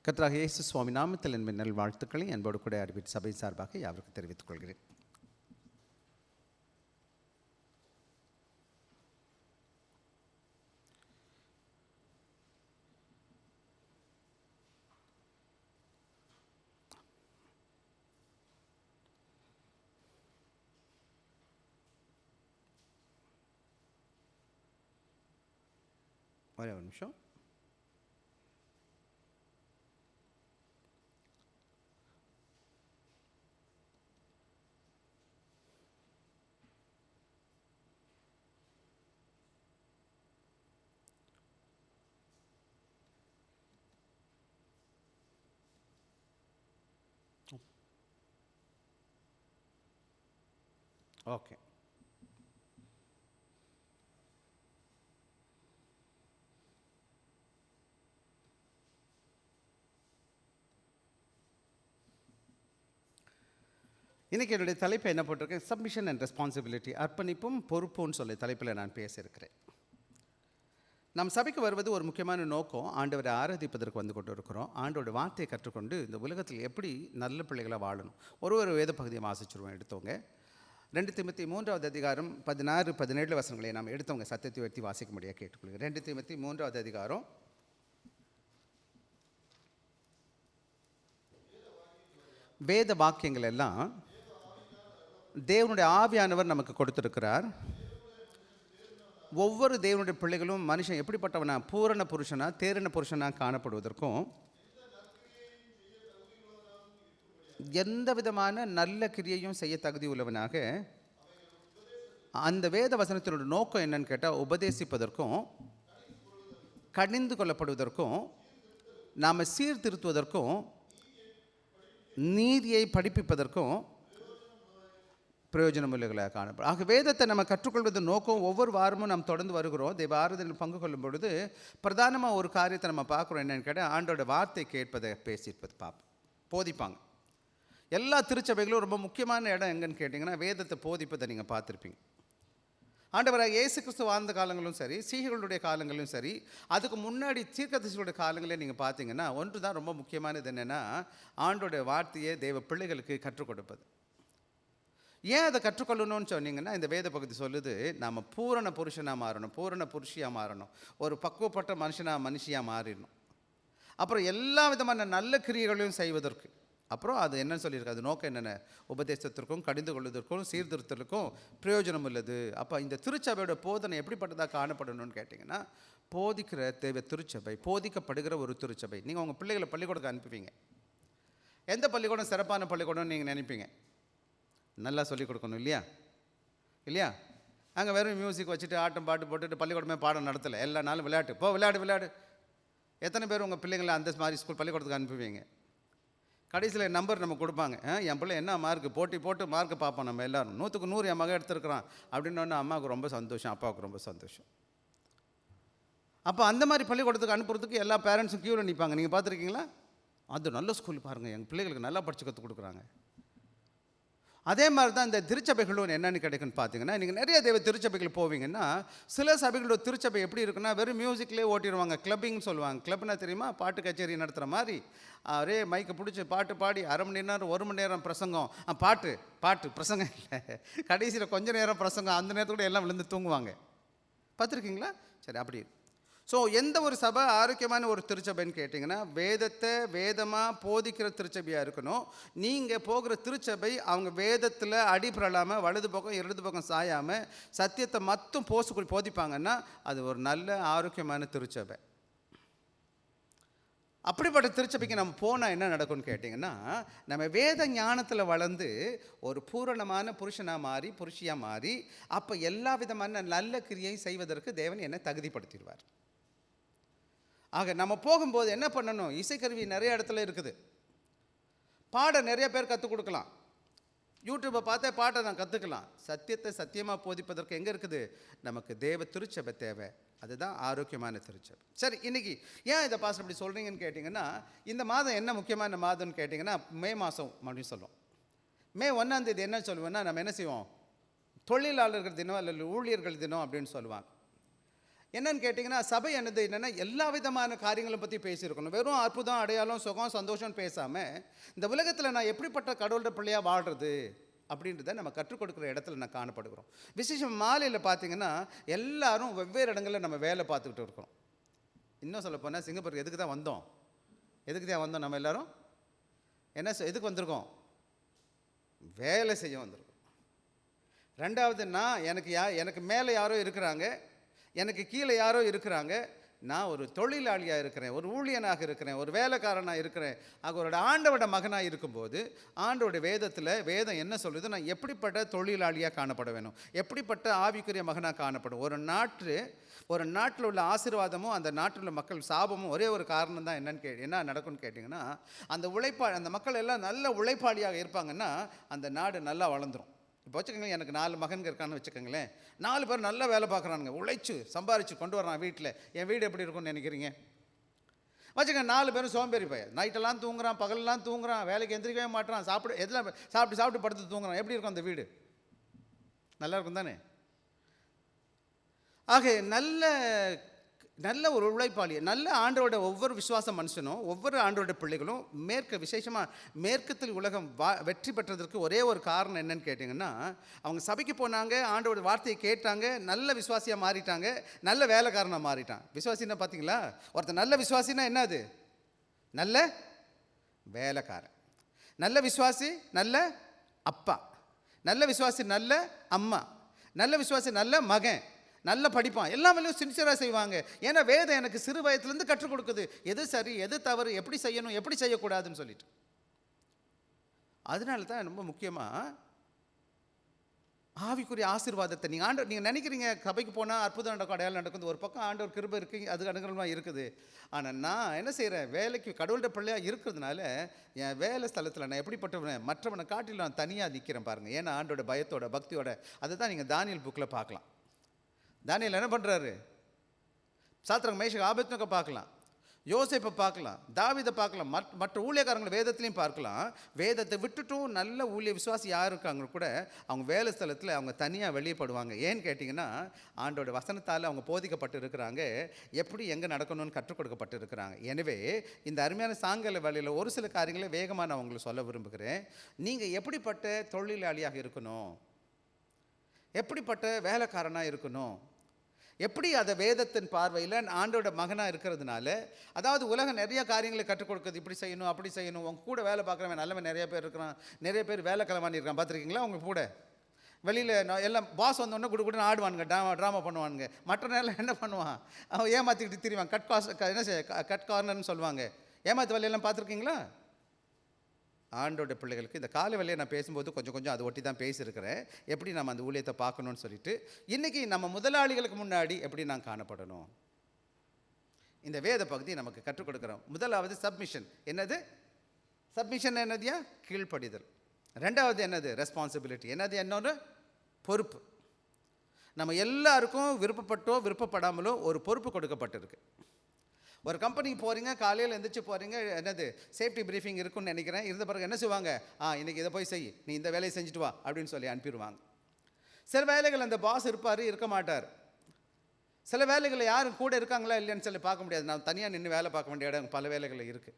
கர்த்தராகிய இயேசு சுவாமி நாமத்தில் என் நல் வாழ்த்துக்களை அன்போடு கூட அறிவித்து சபை சார்பாக யாருக்கு தெரிவித்துக் கொள்கிறேன். ஒரே ஒரு நிமிஷம். ஓகே. இன்றைக்கி என்னுடைய தலைப்பை என்ன போட்டிருக்கேன்? சப்மிஷன் அண்ட் ரெஸ்பான்சிபிலிட்டி, அர்ப்பணிப்பும் பொறுப்புன்னு சொல்லி தலைப்பில் நான் பேசியிருக்கிறேன். நம் சபைக்கு வருவது ஒரு முக்கியமான நோக்கம், ஆண்டவரை ஆராதிப்பதற்கு வந்து கொண்டு இருக்கிறோம். ஆண்டோட வார்த்தையை கற்றுக்கொண்டு இந்த உலகத்தில் எப்படி நல்ல பிள்ளைகளை வாழணும். ஒரு வேத பகுதியை வாசிச்சிருவோம். எடுத்தவங்க 2 தீமோத்தி 3வது அதிகாரம் 16-17 வசனங்களை நாம் எடுத்தவங்க சத்தத்தை உயர்த்தி வாசிக்க முடியாது கேட்டுக்கொள்கிறேன். 2 தீமோத்தி 3வது அதிகாரம் வேத வாக்கியங்கள் எல்லாம் தேவனுடைய ஆவியானவர் நமக்கு கொடுத்திருக்கிறார். ஒவ்வொரு தேவனுடைய பிள்ளைகளும் மனுஷன் எப்படிப்பட்டவனா, பூரண புருஷனா தேறின புருஷனா காணப்படுவதற்கும் எந்த விதமான நல்ல கிரியையும் செய்ய தகுதி உள்ளவனாக, அந்த வேத வசனத்தினுடைய நோக்கம் என்னன்னு கேட்டால் உபதேசிப்பதற்கும் கடிந்து கொள்ளப்படுவதற்கும் நாம் சீர்திருத்துவதற்கும் நீதியை படிப்பிப்பதற்கும் பிரயோஜனமுள்ளவர்களாக காணப்படும். ஆக வேதத்தை நம்ம கற்றுக்கொள்வது நோக்கம். ஒவ்வொரு வாரமும் நாம் தொடர்ந்து வருகிறோம். தெய்வ ஆராதனையில் பங்கு கொள்ளும் பொழுது பிரதானமாக ஒரு காரியத்தை நம்ம பார்க்குறோம். என்னென்னு கேட்டால் ஆண்டோட வார்த்தை கேட்பதை பேசியிருப்பது பார்ப்போம், போதிப்பாங்க. எல்லா திருச்சபைகளும் ரொம்ப முக்கியமான இடம் எங்கன்னு கேட்டிங்கன்னா வேதத்தை போதிப்பதை நீங்கள் பார்த்துருப்பீங்க. ஆண்டவராக இயேசு கிறிஸ்து வாழ்ந்த காலங்களும் சரி, சீகர்களுடைய காலங்களும் சரி, அதுக்கு முன்னாடி தீர்க்கதரிசிகளுடைய காலங்களே நீங்கள் பார்த்தீங்கன்னா ஒன்று தான் ரொம்ப முக்கியமானது. என்னென்னா ஆண்டோட வார்த்தையை தேவ பிள்ளைகளுக்கு கற்றுக் கொடுப்பது. ஏன் அதை கற்றுக்கொள்ளணும்னு சொன்னீங்கன்னா, இந்த வேத பகுதி சொல்லுது நாம் பூரண புருஷனாக மாறணும், பூரண புருஷியாக மாறணும், ஒரு பக்குவப்பட்ட மனுஷியாக மாறிடணும். அப்புறம் எல்லா விதமான நல்ல கிரியைகளையும் செய்வதற்கு. அப்புறம் அது என்னன்னு சொல்லியிருக்கு, அது நோக்கம் என்னென்ன, உபதேசத்திற்கும் கடிந்து கொள்வதற்கும் சீர்திருத்தலுக்கும் பிரயோஜனம் உள்ளது. அப்போ இந்த திருச்சபையோட போதனை எப்படிப்பட்டதாக காணப்படணும்னு கேட்டிங்கன்னா, போதிக்கிற தேவை திருச்சபை, போதிக்கப்படுகிற ஒரு திருச்சபை. நீங்கள் உங்கள் பிள்ளைகளை பள்ளிக்கூடத்துக்கு அனுப்புவீங்க. எந்த பள்ளிக்கூடம் சிறப்பான பள்ளிக்கூடம்னு நீங்கள் நினைப்பீங்க? நல்லா சொல்லிக் கொடுக்கணும் இல்லையா? இல்லையா? அங்கே வெறும் மியூசிக் வச்சுட்டு ஆட்டம் பாட்டு போட்டுட்டு பள்ளிக்கூடமே பாடம் நடத்தலை. எல்லா நாளும் விளையாட்டு, போ விளையாடு. எத்தனை பேர் உங்கள் பிள்ளைங்களை அந்த மாதிரி ஸ்கூல் பள்ளிக்கூடத்துக்கு அனுப்புவீங்க? கடைசியில் நம்பர் நம்ம கொடுப்பாங்க. என் பிள்ளை என்ன மார்க்கு, போட்டு மார்க்கு பார்ப்போம் நம்ம எல்லோரும். 100க்கு 100 என் மகன் எடுத்துருக்கிறான் அப்படின்னு அம்மாவுக்கு ரொம்ப சந்தோஷம், அப்பாவுக்கு ரொம்ப சந்தோஷம். அப்போ அந்த மாதிரி பள்ளிக்கூடத்துக்கு அனுப்புறதுக்கு எல்லா பேரண்ட்ஸும் க்யூவில் நிற்பாங்க. நீங்கள் பார்த்துருக்கீங்களா? அது நல்ல ஸ்கூல் பாருங்கள், எங்கள் பிள்ளைகளுக்கு நல்லா படித்து கற்றுக் கொடுக்குறாங்க. அதே மாதிரி தான் இந்த திருச்சபைகளும் என்னென்னு கிடைக்குன்னு பார்த்தீங்கன்னா, நீங்கள் நிறைய தேவ திருச்சபைகள் போவீங்கன்னா, சில சபைகளோட திருச்சபை எப்படி இருக்குன்னா வெறும் மியூசிக்லேயே ஓட்டிடுவாங்க. கிளப்பிங்னு சொல்லுவாங்க. கிளப்னா தெரியுமா? பாட்டு கச்சேரி நடத்துகிற மாதிரி ஒரே மைக்கை பிடிச்சி பாட்டு பாடி 1/2 மணி நேரம் 1 மணி நேரம் பிரசங்கம். பாட்டு பிரசங்கம் இல்லை, கடைசியில் கொஞ்சம் நேரம் பிரசங்கம். அந்த நேரத்துக்கூட எல்லாம் விழுந்து தூங்குவாங்க. பார்த்துருக்கீங்களா? சரி, அப்படி. ஸோ எந்த ஒரு சபை ஆரோக்கியமான ஒரு திருச்சபைன்னு கேட்டிங்கன்னா, வேதத்தை வேதமாக போதிக்கிற திருச்சபையாக இருக்கணும். நீங்கள் போகிற திருச்சபை அவங்க வேதத்தில் அடிபடலாமல், வலது பக்கம் இடது பக்கம் சாயாமல் சத்தியத்தை மட்டும் போதிப்பாங்கன்னா அது ஒரு நல்ல ஆரோக்கியமான திருச்சபை. அப்படிப்பட்ட திருச்சபைக்கு நம்ம போனால் என்ன நடக்கும்னு கேட்டிங்கன்னா, நம்ம வேத ஞானத்தில் வளர்ந்து ஒரு பூரணமான புருஷனாக மாறி புருஷியாக மாறி, அப்போ எல்லா விதமான நல்ல கிரியை செய்வதற்கு தேவன் என்னை தகுதிப்படுத்திடுவார். ஆக நம்ம போகும்போது என்ன பண்ணணும்? இசைக்கருவி நிறைய இடத்துல இருக்குது. பாட நிறைய பேர் கற்றுக் கொடுக்கலாம். யூடியூப்பை பார்த்தே பாட்டை நான் கற்றுக்கலாம். சத்தியத்தை சத்தியமாக போதிப்பதற்கு எங்கே இருக்குது? நமக்கு தேவ திருச்சபை தேவை. அதுதான் ஆரோக்கியமான திருச்சபை. சரி, இன்றைக்கி ஏன் இதை பாஸ்டர் அப்படி சொல்கிறீங்கன்னு கேட்டிங்கன்னா, இந்த மாதம் என்ன முக்கியமான மாதம்னு கேட்டிங்கன்னா மே மாதம் அப்படின்னு சொல்லுவோம். மே 1ஆம் தேதி என்ன சொல்லுவோன்னா, நம்ம என்ன செய்வோம்? தொழிலாளர்கள் தினம் அல்லது ஊழியர்கள் தினம் அப்படின்னு சொல்லுவாங்க. என்னன்னு கேட்டிங்கன்னா, சபை என்னன்னா எல்லா விதமான காரியங்களை பற்றி பேசியிருக்கணும். வெறும் அற்புதம், அடையாளம், சுகம், சந்தோஷம்னு பேசாமல், இந்த உலகத்தில் நான் எப்படிப்பட்ட கடவுளோட பிள்ளையாக வாழ்கிறது அப்படின்றத நம்ம கற்றுக் கொடுக்குற இடத்துல நான் காணப்படுகிறோம். விசேஷம் மாலையில் பார்த்தீங்கன்னா எல்லாரும் வெவ்வேறு இடங்களில் நம்ம வேலை பார்த்துக்கிட்டு இருக்கோம். இன்னும் சொல்ல போனால் சிங்கப்பூருக்கு எதுக்கு தான் வந்தோம் நம்ம எல்லோரும்? எதுக்கு வந்திருக்கோம்? வேலை செய்ய வந்திருக்கோம். ரெண்டாவது, எனக்கு மேலே யாரோ இருக்கிறாங்க, எனக்கு கீழே யாரோ இருக்கிறாங்க, நான் ஒரு தொழிலாளியாக இருக்கிறேன், ஒரு ஊழியனாக இருக்கிறேன், ஒரு வேலைக்காரனாக இருக்கிறேன். அவரோட ஆண்டவோட மகனாக இருக்கும்போது ஆண்டோட வேதம் என்ன சொல்லுது? நான் எப்படிப்பட்ட தொழிலாளியாக காணப்பட வேணும், எப்படிப்பட்ட ஆவிக்குரிய மகனாக காணப்படும். ஒரு நாட்டில் உள்ள ஆசீர்வாதமும் அந்த நாட்டில் உள்ள மக்கள் சாபமும் ஒரே ஒரு காரணம் தான். என்ன நடக்கும்னு கேட்டிங்கன்னா, அந்த மக்கள் எல்லாம் நல்ல உழைப்பாளியாக இருப்பாங்கன்னா அந்த நாடு நல்லா வளர்ந்துடும். இப்போ வச்சுக்கோங்களேன், எனக்கு 4 மகன்கள் இருக்கான்னு வச்சுக்கோங்களேன். 4 பேர் நல்லா வேலை பார்க்குறானுங்க, உழைச்சி சம்பாரித்து கொண்டு வரான் வீட்டில். என் வீடு எப்படி இருக்கும்னு நினைக்கிறீங்க? வச்சுக்கோங்க, 4 பேரும் சோம்பேறி பையன். நைட்டெல்லாம் தூங்குறான், பகலெல்லாம் தூங்குறான், வேலைக்கு எந்திரிக்கவே மாட்டான், சாப்பிட்டு படுத்து தூங்குறான். எப்படி இருக்கும் அந்த வீடு? நல்லா இருக்கும் தானே? ஆக நல்ல ஒரு உழைப்பாளி, நல்ல ஆண்டோட ஒவ்வொரு விசுவாச மனுஷனும், ஒவ்வொரு ஆண்டோட பிள்ளைகளும் விசேஷமாக மேற்கத்தில் உலகம் வெற்றி பெற்றதற்கு ஒரே ஒரு காரணம் என்னன்னு கேட்டிங்கன்னா, அவங்க சபைக்கு போனாங்க, ஆண்டோட வார்த்தையை கேட்டாங்க, நல்ல விசுவாசியாக மாறிட்டாங்க, நல்ல வேலைக்காரனாக மாறிட்டான். விசுவாசின்னா பார்த்தீங்களா? ஒருத்தர் நல்ல விசுவாசின்னா என்னது? நல்ல வேலைக்காரன். நல்ல விசுவாசி நல்ல அப்பா, நல்ல விசுவாசி நல்ல அம்மா, நல்ல விசுவாசி நல்ல மகன், நல்ல படிப்பான், எல்லா வேலையும் சின்சியராக செய்வாங்க. ஏன்னா வேதம் எனக்கு சிறு வயதுலேருந்து கற்றுக் கொடுக்குது எது சரி எது தவறு, எப்படி செய்யணும் எப்படி செய்யக்கூடாதுன்னு சொல்லிட்டு. அதனால தான் ரொம்ப முக்கியமாக ஆவிக்குரிய ஆசீர்வாதத்தை நீங்கள் நினைக்கிறீங்க சபைக்கு போனால் அற்புதம் நடக்கும், அடையாளம் நடக்கும், ஒரு பக்கம் ஆண்டவர் கிருபை இருக்குது, அது அனுகிரகமாக இருக்குது. ஆனால் நான் என்ன செய்கிறேன்? வேலைக்கு கடவுள்கிட்ட பிள்ளையாக இருக்கிறதுனால என் வேலை ஸ்தலத்தில் நான் எப்படிப்பட்டவன், மற்றவனை காட்டில் நான் தனியாக நிற்கிறேன் பாருங்கள். ஏன்னா ஆண்டோட பயத்தோட பக்தியோட. அதை தான் நீங்கள் தானியேல் புக்கில் பார்க்கலாம். தானியேல் என்ன பண்ணுறாரு? சாத்ராக் மேஷாக் ஆபேத்நேகோ பார்க்கலாம், யோசேப்பை பார்க்கலாம், தாவீதை பார்க்கலாம், மற்ற ஊழியக்காரங்களை வேதத்துலையும் பார்க்கலாம். வேதத்தை விட்டுட்டும் நல்ல ஊழிய விசுவாசி யார் இருக்காங்க கூட அவங்க வேலை ஸ்தலத்தில் அவங்க தனியாக வெளியப்படுவாங்க. ஏன்னு கேட்டிங்கன்னா, ஆண்டோட வசனத்தால் அவங்க போதிக்கப்பட்டு இருக்கிறாங்க, எப்படி எங்கே நடக்கணும்னு கற்றுக் கொடுக்கப்பட்டு இருக்கிறாங்க. எனவே இந்த அருமையான சாயங்கால வேலையில் ஒரு சில காரியங்களை வேகமாக நான் உங்களுக்கு சொல்ல விரும்புகிறேன். நீங்கள் எப்படிப்பட்ட தொழிலாளியாக இருக்கணும், எப்படிப்பட்ட வேலைக்காரனாக இருக்கணும், எப்படி அதை வேதத்தின் பார்வையில் ஆண்டோட மகனாக இருக்கிறதுனால, அதாவது உலகம் நிறைய காரியங்களை கற்றுக் கொடுக்குது, இப்படி செய்யணும் அப்படி செய்யணும். உங்க கூட வேலை பார்க்குறவன் நல்லவன் நிறைய பேர் இருக்கிறான், நிறைய பேர் வேலை கிளம்பி இருக்கான். பார்த்துருக்கீங்களா? உங்க கூட வெளியில் எல்லாம் பாஸ் வந்தோடனே கொடுன்னு ஆடுவானுங்க, ட்ராமா பண்ணுவானுங்க. மற்ற நேரம் என்ன பண்ணுவான்? அவன் ஏமாற்றிக்கிட்டு திரிவான். கட் கார்னர்னு சொல்லுவாங்க. ஏமாத்து வேலையெல்லாம் பார்த்துருக்கீங்களா? ஆண்டோட பிள்ளைகளுக்கு இந்த கால வேலையை நான் பேசும்போது கொஞ்சம் அதை ஒட்டி தான் பேசியிருக்கிறேன், எப்படி நம்ம அந்த ஊழியத்தை பார்க்கணும்னு சொல்லிட்டு. இன்றைக்கி நம்ம முதலாளிகளுக்கு முன்னாடி எப்படி நான் காணப்படணும், இந்த வேத பகுதியை நமக்கு கற்றுக் கொடுக்குறோம். முதலாவது சப்மிஷன். என்னது சப்மிஷன்? என்னதுயா? கீழ்ப்படிதல். ரெண்டாவது என்னது? ரெஸ்பான்சிபிலிட்டி. என்னொன்று? பொறுப்பு. நம்ம எல்லாருக்கும் விருப்பப்பட்டோ விருப்பப்படாமலோ ஒரு பொறுப்பு கொடுக்கப்பட்டிருக்கு. ஒரு கம்பெனிக்கு போகிறீங்க, காலையில் எழுந்திரிச்சு போகிறீங்க, என்னது சேஃப்டி ப்ரீஃபிங் இருக்குன்னு நினைக்கிறேன். இருந்த பிறகு என்ன செய்வாங்க? இன்றைக்கி இதை போய் செய், நீ இந்த வேலையை செஞ்சுட்டு வா அப்படின்னு சொல்லி அனுப்பிடுவாங்க. சில வேலைகள் அந்த பாஸ் இருக்க மாட்டார். சில வேலைகளில் யாரும் கூட இருக்காங்களா இல்லைன்னு சொல்லி பார்க்க முடியாது. நான் தனியாக நின்று வேலை பார்க்க வேண்டிய இடம் பல வேலைகள் இருக்குது.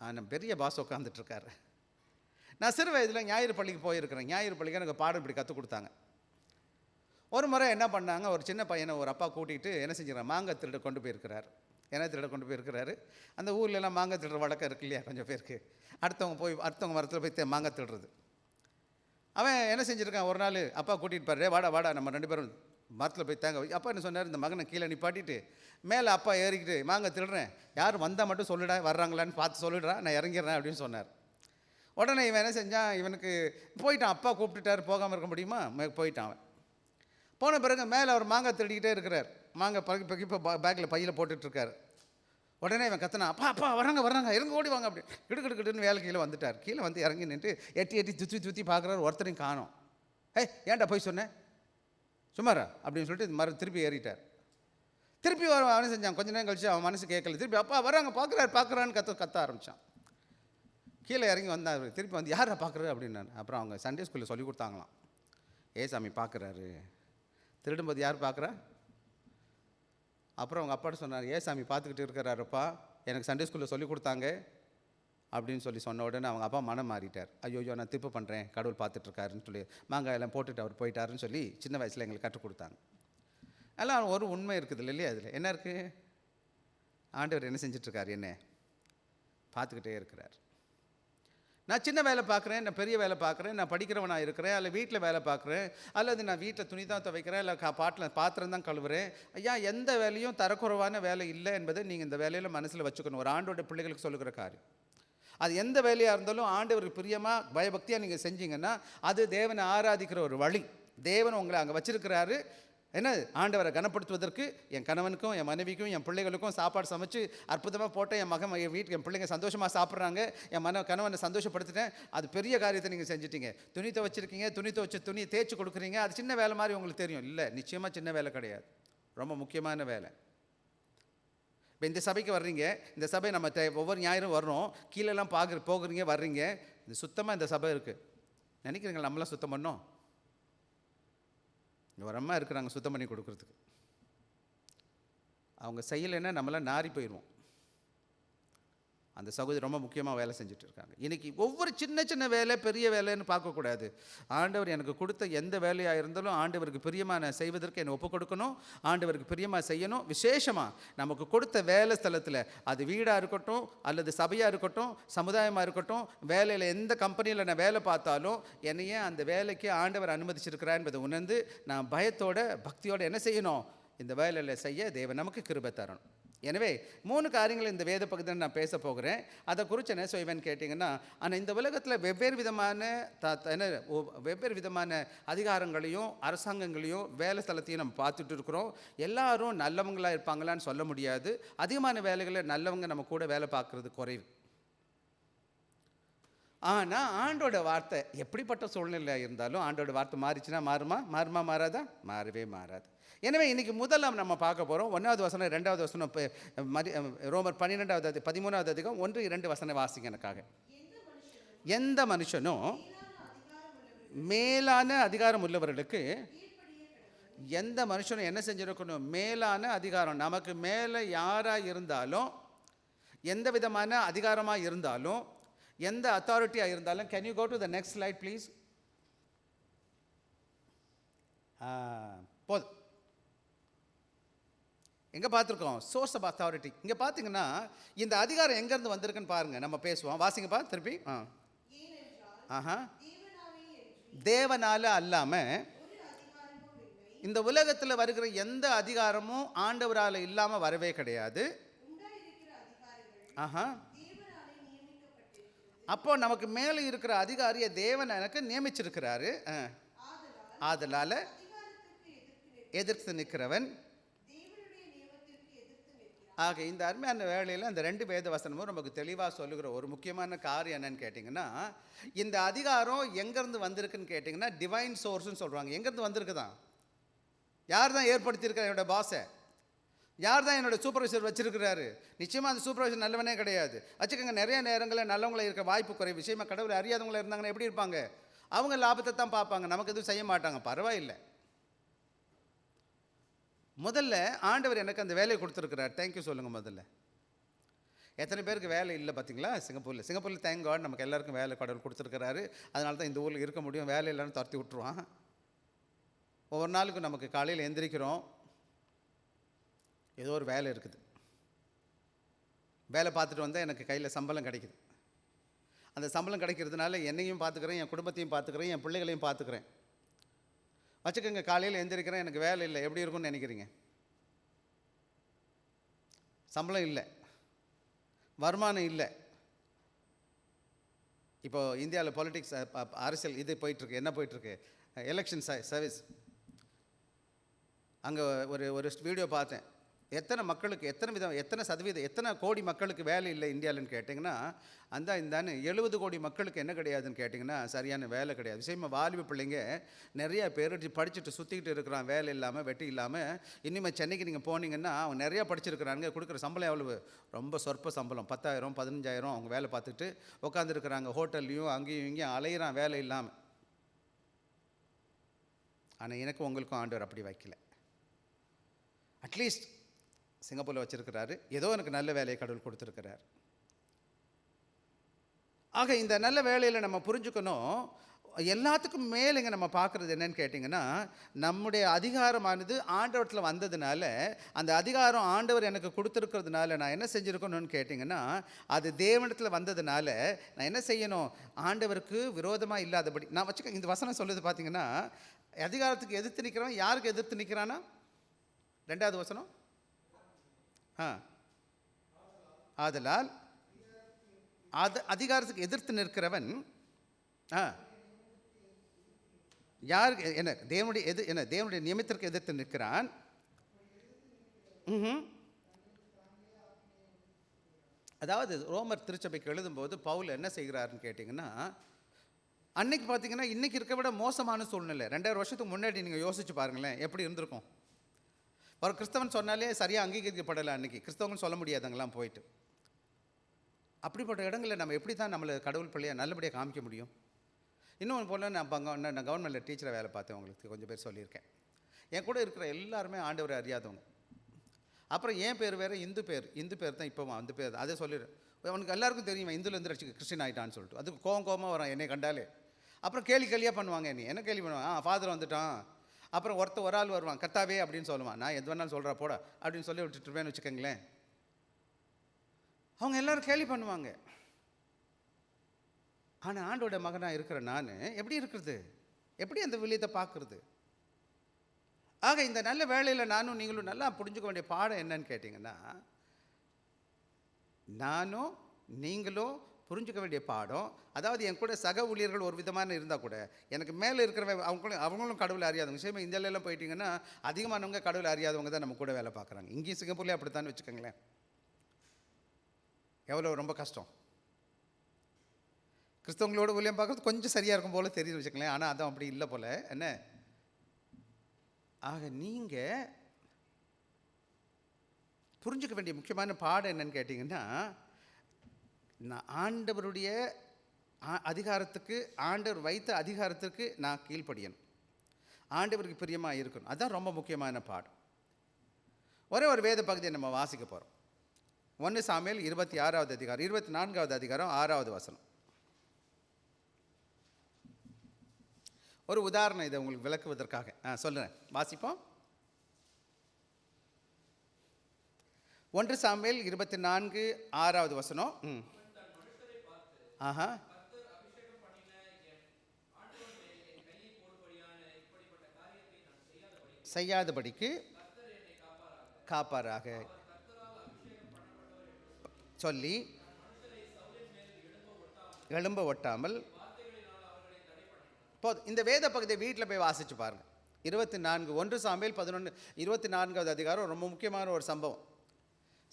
ஆனால் பெரிய பாஸ் உட்காந்துட்ருக்காரு. நான் சிறு வயதில் ஞாயிறு பள்ளிக்கு போயிருக்கிறேன். ஞாயிறு பள்ளிக்கு எனக்கு பாடம் இப்படி கற்றுக் கொடுத்தாங்க. ஒரு முறை என்ன பண்ணாங்க, ஒரு சின்ன பையனை ஒரு அப்பா கூட்டிகிட்டு என்ன செஞ்சுக்கிறாங்க, மாங்காய் திருட கொண்டு போயிருக்கிறார். என்ன திருட கொண்டு போயிருக்கிறாரு? அந்த ஊர்லெலாம் மாங்காய் திருடுற வழக்கம் இருக்கு இல்லையா கொஞ்சம் பேருக்கு. அடுத்தவங்க மரத்தில் போய் மாங்காய் திருடுறது. அவன் என்ன செஞ்சுருக்கான், ஒரு நாள் அப்பா கூட்டிகிட்டு பாரு, வாடா நம்ம 2 பேரும் மரத்தில் போய் தேங்க. அப்பா என்ன சொன்னார், இந்த மகனை கீழே நிப்பாட்டிட்டு மேலே அப்பா ஏறிக்கிட்டு மாங்காய் திருடுறேன், யாரும் வந்தால் மட்டும் சொல்லிடா, வர்றாங்களான்னு பார்த்து சொல்லிடுறா, நான் இறங்கிடுறேன் அப்படின்னு சொன்னார். உடனே இவன் என்ன செஞ்சான், இவனுக்கு போயிட்டான். அப்பா கூப்பிட்டுட்டார், போகாமல் இருக்க முடியுமா? போயிட்டான். அவன் போன பிறகு மேலே அவர் மாங்காய் திருடிக்கிட்டே இருக்கிறார். மாங்காய் இப்போ பேக்கில் பையில் போட்டுட்ருக்கார். உடனே இவன் கத்தனா, அப்பா வர்றாங்க இறங்க ஓடி வாங்க அப்படி கிடுக்கிட்டுன்னு வேலை கீழே வந்துட்டார். கீழே வந்து இறங்கி நின்று எட்டி சுற்றி பார்க்குறாரு. ஒருத்தரையும் காணோம். ஏன்டா போய் சொன்னேன், சும்மாரா அப்படின்னு சொல்லிட்டு திருப்பி ஏறிட்டார். திருப்பி அவனை செஞ்சான். கொஞ்ச நேரம் கழிச்சு அவன் மனசு கேட்கல. திருப்பி அப்பா வர்றாங்க, பார்க்குறான்னு கத்த ஆரம்பித்தான். கீழே இறங்கி வந்தார். திருப்பி வந்து யாரை பார்க்குறாரு அப்படின்னாரு. அப்புறம் அவங்க சண்டே ஸ்கூலில் சொல்லி கொடுத்தாங்களாம், ஏசாமி பார்க்குறாரு. திருடும்போது யார் பார்க்குறா? அப்புறம் அவங்க அப்பாட்ட சொன்னார், சாமி பார்த்துக்கிட்டு இருக்கிறாருப்பா, எனக்கு சண்டே ஸ்கூலில் சொல்லி கொடுத்தாங்க அப்படின்னு சொன்ன உடனே அவங்க அப்பா மனம் மாறிட்டார். ஐயோ நான் திப்பு பண்ணுறேன், கடவுள் பார்த்துட்ருக்காருன்னு சொல்லி மாங்காயெல்லாம் போட்டுட்டு அவர் போயிட்டாருன்னு சொல்லி சின்ன வயசில் எங்களுக்கு கற்றுக் கொடுத்தாங்க. எல்லாம் ஒரு உண்மை இருக்குது இல்லையா? அதில் என்ன இருக்குது? ஆண்டவர் என்ன செஞ்சிட்ருக்கார்? என்ன பார்த்துக்கிட்டே இருக்கிறார். நான் சின்ன வேலை பார்க்குறேன், நான் பெரிய வேலை பார்க்குறேன், நான் படிக்கிறவனாக இருக்கிறேன், அல்ல வீட்டில் வேலை பார்க்குறேன், அல்லது நான் வீட்டில் துணி தான் துவைக்கிறேன், இல்லை பாத்திரம் தான் கழுவுறேன். ஐயா, எந்த வேலையும் தரக்குறைவான வேலை இல்லை என்பதை நீங்கள் இந்த வேலையில் மனசில் வச்சுக்கணும். ஒரு ஆண்டோட பிள்ளைகளுக்கு சொல்லுகிற காரியம். அது எந்த வேலையாக இருந்தாலும் ஆண்டவருக்கு பிரியமாக பயபக்தியாக நீங்கள் செஞ்சீங்கன்னா அது தேவனை ஆராதிக்கிற ஒரு வழி. தேவன் உங்களை அங்கே வச்சிருக்கிறாரு. என்ன, ஆண்டவரை கனப்படுத்துவதற்கு என் கணவனுக்கும் என் மனைவிக்கும் என் பிள்ளைகளுக்கும் சாப்பாடு சமைச்சு அற்புதமாக போட்டேன். என் மகன் என் வீட்டுக்கு என் பிள்ளைங்க சந்தோஷமாக சாப்பிட்றாங்க, என் கணவனை சந்தோஷப்படுத்திட்டேன். அது பெரிய காரியத்தை நீங்கள் செஞ்சிட்டீங்க. துணி துவைச்சிருக்கீங்க, துணியை தேய்ச்சி கொடுக்குறீங்க. அது சின்ன வேலை மாதிரி உங்களுக்கு தெரியும். இல்லை, நிச்சயமாக சின்ன வேலை கிடையாது, ரொம்ப முக்கியமான வேலை. இப்போ இந்த சபைக்கு வர்றீங்க, இந்த சபை நம்ம ஒவ்வொரு ஞாயிறும் வர்றோம், கீழெல்லாம் போகிறீங்க வர்றீங்க. இது சுத்தமாக இந்த சபை இருக்குது நினைக்கிறீங்களா? நம்மளாம் சுத்தம் பண்ணோம்? இங்கே ஒரு அம்மா இருக்கிறாங்க சுத்தம் பண்ணி கொடுக்குறதுக்கு. அவங்க செய்யலைன்னா நம்மளாம் நாரி போயிடுவோம். அந்த சகோதரி ரொம்ப முக்கியமாக வேலை செஞ்சுட்டு இருக்காங்க. இன்றைக்கி ஒவ்வொரு சின்ன சின்ன வேலை பெரிய வேலைன்னு பார்க்கக்கூடாது. ஆண்டவர் எனக்கு கொடுத்த எந்த வேலையாக இருந்தாலும் ஆண்டவருக்கு பிரியமாக செய்வதற்கு என்னை ஒப்புக் கொடுக்கணும், ஆண்டவருக்கு பிரியமாக செய்யணும். விசேஷமாக நமக்கு கொடுத்த வேலை ஸ்தலத்தில், அது வீடாக இருக்கட்டும் அல்லது சபையாக இருக்கட்டும், சமுதாயமாக இருக்கட்டும், வேலையில் எந்த கம்பெனியில் நான் வேலை பார்த்தாலும் என்னையே அந்த வேலைக்கு ஆண்டவர் அனுமதிச்சிருக்கிறார் என்பதை உணர்ந்து நான் பயத்தோட பக்தியோடு என்ன செய்யணும்? இந்த வேலையில் செய்ய தேவன் நமக்கு கிருபை தரணும். எனவே 3 காரியங்கள் இந்த வேத பகுதியில் நான் பேச போகிறேன். அதை குறித்து என்ன செய்வேன்னு கேட்டிங்கன்னா, ஆனால் இந்த உலகத்தில் வெவ்வேறு விதமான அதிகாரங்களையும் அரசாங்கங்களையும் வேலை ஸ்தலத்தையும் நம்ம பார்த்துட்டு இருக்கிறோம். எல்லாரும் நல்லவங்களாக இருப்பாங்களான்னு சொல்ல முடியாது. அதிகமான வேலைகளில் நல்லவங்க நம்ம கூட வேலை பார்க்குறது குறைவு. ஆனால் ஆண்டோட வார்த்தை எப்படிப்பட்ட சூழ்நிலையாக இருந்தாலும் ஆண்டோட வார்த்தை மாறிச்சுன்னா மாறாதா? மாறவே மாறாது. எனவே இன்றைக்கி முதல்ல நம்ம பார்க்க போகிறோம் 1வது வசனம் 2வது வசனம். ரோமர் 12வது 13வது அதிகம் 1-2 வசனம் வாசிங்க எனக்காக. எந்த மனுஷனும் மேலான அதிகாரம் உள்ளவர்களுக்கு, எந்த மனுஷனும் என்ன செஞ்சிருக்கணும்? மேலான அதிகாரம். நமக்கு மேலே யாராக இருந்தாலும், எந்த விதமான அதிகாரமாக இருந்தாலும், எந்த அத்தாரிட்டியாக இருந்தாலும், can you go to the next slide please? போதும். எங்கே பார்த்துருக்கோம்? Source of authority. இங்கே பார்த்தீங்கன்னா இந்த அதிகாரம் எங்கேருந்து வந்திருக்குன்னு பாருங்கள். நம்ம பேசுவோம், வாசிங்கப்பா திருப்பி. தேவனால அல்லாமல் இந்த உலகத்தில் வருகிற எந்த அதிகாரமும் ஆண்டவரால் இல்லாமல் வரவே கிடையாது. அப்போ நமக்கு மேலே இருக்கிற அதிகாரியை தேவன் எனக்கு நியமிச்சிருக்கிறாரு. ஆதலால் எதிர்த்து நிற்கிறவன். ஆக இந்த அருமையான வேளையில் அந்த 2 வேத வசனமும் நமக்கு தெளிவாக சொல்லுகிற ஒரு முக்கியமான காரியம் என்னன்னு கேட்டிங்கன்னா, இந்த அதிகாரம் எங்கேருந்து வந்திருக்குன்னு கேட்டிங்கன்னா டிவைன் சோர்ஸ்ன்னு சொல்கிறாங்க. எங்கேருந்து வந்திருக்குதான்? யார் தான் ஏற்படுத்தியிருக்கிற? என்னோடய பாஸை யார் தான் என்னோடய சூப்பர்வைசர் வச்சுருக்கிறாரு? நிச்சயமாக அந்த சூப்பர்வைசர் நல்லவனே கிடையாது. வச்சுக்கோங்க, நிறைய நேரங்களில் நல்லவங்களை இருக்க வாய்ப்பு குறைவு. விஷயமாக கடவுளை அறியாதவங்களை இருந்தாங்கன்னா எப்படி இருப்பாங்க? அவங்க லாபத்தை தான் பார்ப்பாங்க, நமக்கு எதுவும் செய்ய மாட்டாங்க. பரவாயில்லை. முதல்ல ஆண்டவர் எனக்கு அந்த வேலையை கொடுத்துருக்கிறார், தேங்க்யூ சொல்லுங்கள். முதல்ல எத்தனை பேருக்கு வேலை இல்லை பார்த்தீங்களா? சிங்கப்பூரில் தேங்க் காட் நமக்கு எல்லாருக்கும் வேலை கடவுள் கொடுத்துருக்கிறாரு. அதனால தான் இந்த ஊரில் இருக்க முடியும். வேலை இல்லைன்னு துரத்தி விட்டுருவான். ஒவ்வொரு நாளுக்கும் நமக்கு காலையில் எந்திரிக்கிறோம், ஏதோ ஒரு வேலை இருக்குது. வேலை பார்த்துட்டு வந்தால் எனக்கு கையில் சம்பளம் கிடைக்குது. அந்த சம்பளம் கிடைக்கிறதுனால என்னையும் பார்த்துக்கிறேன், என் குடும்பத்தையும் பார்த்துக்கிறேன், என் பிள்ளைகளையும் பார்த்துக்கிறேன். வச்சுக்கோங்க, காலையில் எந்திரிக்கிறேன், எனக்கு வேலை இல்லை, எப்படி இருக்கும்னு நினைக்கிறீங்க? சம்பளம் இல்லை, வருமானம் இல்லை. இப்போது இந்தியாவில் பாலிட்டிக்ஸ், அரசியல் இது போயிட்டுருக்கு. என்ன போயிட்டுருக்கு? Election service. அங்கே ஒரு வீடியோ பார்த்தேன். எத்தனை மக்களுக்கு, எத்தனை சதவீதம், எத்தனை கோடி மக்களுக்கு வேலை இல்லை இந்தியாவில்னு கேட்டிங்கன்னா, இந்தான்னு 70 கோடி மக்களுக்கு என்ன கிடையாதுன்னு கேட்டிங்கன்னா சரியான வேலை கிடையாது. விஷயமாக வாலிப பிள்ளைங்க நிறையா பேர் படிச்சுட்டு சுற்றிக்கிட்டு இருக்கிறான், வேலை இல்லாமல், வெட்டி இல்லாமல். இனிமேல் சென்னைக்கு நீங்கள் போனீங்கன்னா அவங்க நிறையா படிச்சிருக்கிறாங்க, கொடுக்குற சம்பளம் எவ்வளவு? ரொம்ப சொற்ப சம்பளம், 10,000 15,000. அவங்க வேலை பார்த்துட்டு உட்காந்துருக்குறாங்க, ஹோட்டல்லையும் அங்கேயும் இங்கேயும் அலையிறான் வேலை இல்லாமல். ஆனால் எனக்கு உங்களுக்கும் ஆண்டவர் அப்படி வைக்கல. அட்லீஸ்ட் சிங்கப்பூரில் வச்சுருக்கிறாரு. ஏதோ எனக்கு நல்ல வேலையை கடவுள் கொடுத்துருக்கிறார். ஆக இந்த நல்ல வேலையில் நம்ம புரிஞ்சுக்கணும், எல்லாத்துக்கும் மேலேங்க நம்ம பார்க்குறது என்னன்னு கேட்டிங்கன்னா, நம்முடைய அதிகாரமானது ஆண்டவரத்தில் வந்ததுனால, அந்த அதிகாரம் ஆண்டவர் எனக்கு கொடுத்துருக்கிறதுனால நான் என்ன செஞ்சுருக்கணும்னு கேட்டிங்கன்னா, அது தேவனிடத்தில் வந்ததுனால நான் என்ன செய்யணும், ஆண்டவருக்கு விரோதமாக இல்லாதபடி நான் வச்சுக்க. இந்த வசனம் சொல்லுது பார்த்தீங்கன்னா, அதிகாரத்துக்கு எதிர்த்து நிற்கிறவன் யாருக்கு எதிர்த்து நிற்கிறானா? 2வது வசனம். ஆதலால் அதிகாரத்துக்கு எதிர்த்து நிற்கிறவன் யாருக்கு என்ன தேவனுடைய நியமத்திற்கு எதிர்த்து நிற்கிறான். அதாவது ரோமர் திருச்சபைக்கு எழுதும்போது பவுல் என்ன செய்கிறாருன்னு கேட்டிங்கன்னா, அன்னைக்கு பார்த்தீங்கன்னா இன்றைக்கி இருக்க விட மோசமான சூழ்நிலை. 2000 வருஷத்துக்கு முன்னாடி நீங்கள் யோசிச்சு பாருங்களேன், எப்படி இருந்திருக்கும். ஒரு கிறிஸ்தவன் சொன்னாலே சரியாக அங்கீகரிக்கப்படலை. அன்றைக்கி கிறிஸ்தவங்கன்னு சொல்ல முடியாது அங்கெல்லாம் போயிட்டு. அப்படிப்பட்ட இடங்களில் நம்ம எப்படி தான் நம்மளை கடவுள் பிள்ளையை நல்லபடியாக காமிக்க முடியும்? இன்னொன்று போல் நான் கவர்மெண்ட்டில் டீச்சரை வேலை பார்த்தேன். உங்களுக்கு கொஞ்சம் பேர் சொல்லியிருக்கேன். என் கூட இருக்கிற எல்லாருமே ஆண்டவரை அறியாதவங்க. அப்புறம் ஏன் பேர் வேறு, இந்து பேர் தான். இப்போ அந்த பேர் அதே சொல்லிடு. அவனுக்கு எல்லாருக்கும் தெரியும் இந்துலேருந்து ரசிக்க கிறிஸ்டின் ஆகிட்டான்னு சொல்லிட்டு. அதுக்கு கோவமாக வரான் என்னை கண்டாலே. அப்புறம் கேலியாக பண்ணுவாங்க. என்ன கேள்வி பண்ணுவாங்க, ஃபாதர் வந்துட்டான். அப்புறம் ஒரு ஆள் வருவான், கர்த்தாவே அப்படின்னு சொல்லுவான். நான் எது வேணாலும் சொல்கிறா போட அப்படின்னு சொல்லி விட்டுட்டுருவேன்னு வச்சுக்கோங்களேன். அவங்க எல்லோரும் கேலி பண்ணுவாங்க. ஆனால் ஆண்டோட மகனாக இருக்கிற நான் எப்படி இருக்கிறது, எப்படி அந்த வில்லியத்தை பார்க்குறது? ஆக இந்த நல்ல வேலையில் நானும் நீங்களும் நல்லா புரிஞ்சுக்க வேண்டிய பாடம் என்னன்னு கேட்டிங்கன்னா, நானும் நீங்களும் புரிஞ்சுக்க வேண்டிய பாடம், அதாவது என் கூட சக ஊழியர்கள் ஒரு விதமான இருந்தால் கூட எனக்கு மேலே இருக்கிற அவங்களும் கடவுளை அறியாதவங்க. விஷயமா இந்தியாவிலலாம் போயிட்டிங்கன்னா அதிகமானவங்க கடவுளை அறியாதவங்க தான் நம்ம கூட வேலை பார்க்குறாங்க. இங்கேயும் சிங்கப்பூர்லேயே அப்படித்தான்னு வச்சுக்கோங்களேன். எவ்வளோ ரொம்ப கஷ்டம். கிறிஸ்தவங்களோட ஊழியம் பார்க்குறது கொஞ்சம் சரியாக இருக்கும் போல் தெரியுது வச்சுக்கங்களேன். ஆனால் அதுவும் அப்படி இல்லை போல் என்ன. ஆக நீங்கள் புரிஞ்சுக்க வேண்டிய முக்கியமான பாடம் என்னன்னு கேட்டிங்கன்னா, நான் ஆண்டவருடைய அதிகாரத்துக்கு, ஆண்டவர் வைத்த அதிகாரத்துக்கு நான் கீழ்ப்படியணும், ஆண்டவருக்கு பிரியமாக இருக்கணும். அதுதான் ரொம்ப முக்கியமான பாடம். ஒரே ஒரு வேத பகுதியை நம்ம வாசிக்க போகிறோம். 1 சாமுவேல் 26வது அதிகாரம் 24வது அதிகாரம் 6வது வசனம். ஒரு உதாரணம் இதை உங்களுக்கு விளக்குவதற்காக சொல்கிறேன், வாசிப்போம். 1 சாமுவேல் 24:6வது வசனம். ஆஹா. செய்யாதபடிக்கு காப்பாராக சொல்லி எழும்ப ஒட்டாமல் போதும். இந்த வேத பகுதியை வீட்டில் போய் வாசிச்சு பாருங்கள். 1 சாமுவேல் 11 24வது அதிகாரம் ரொம்ப முக்கியமான ஒரு சம்பவம்.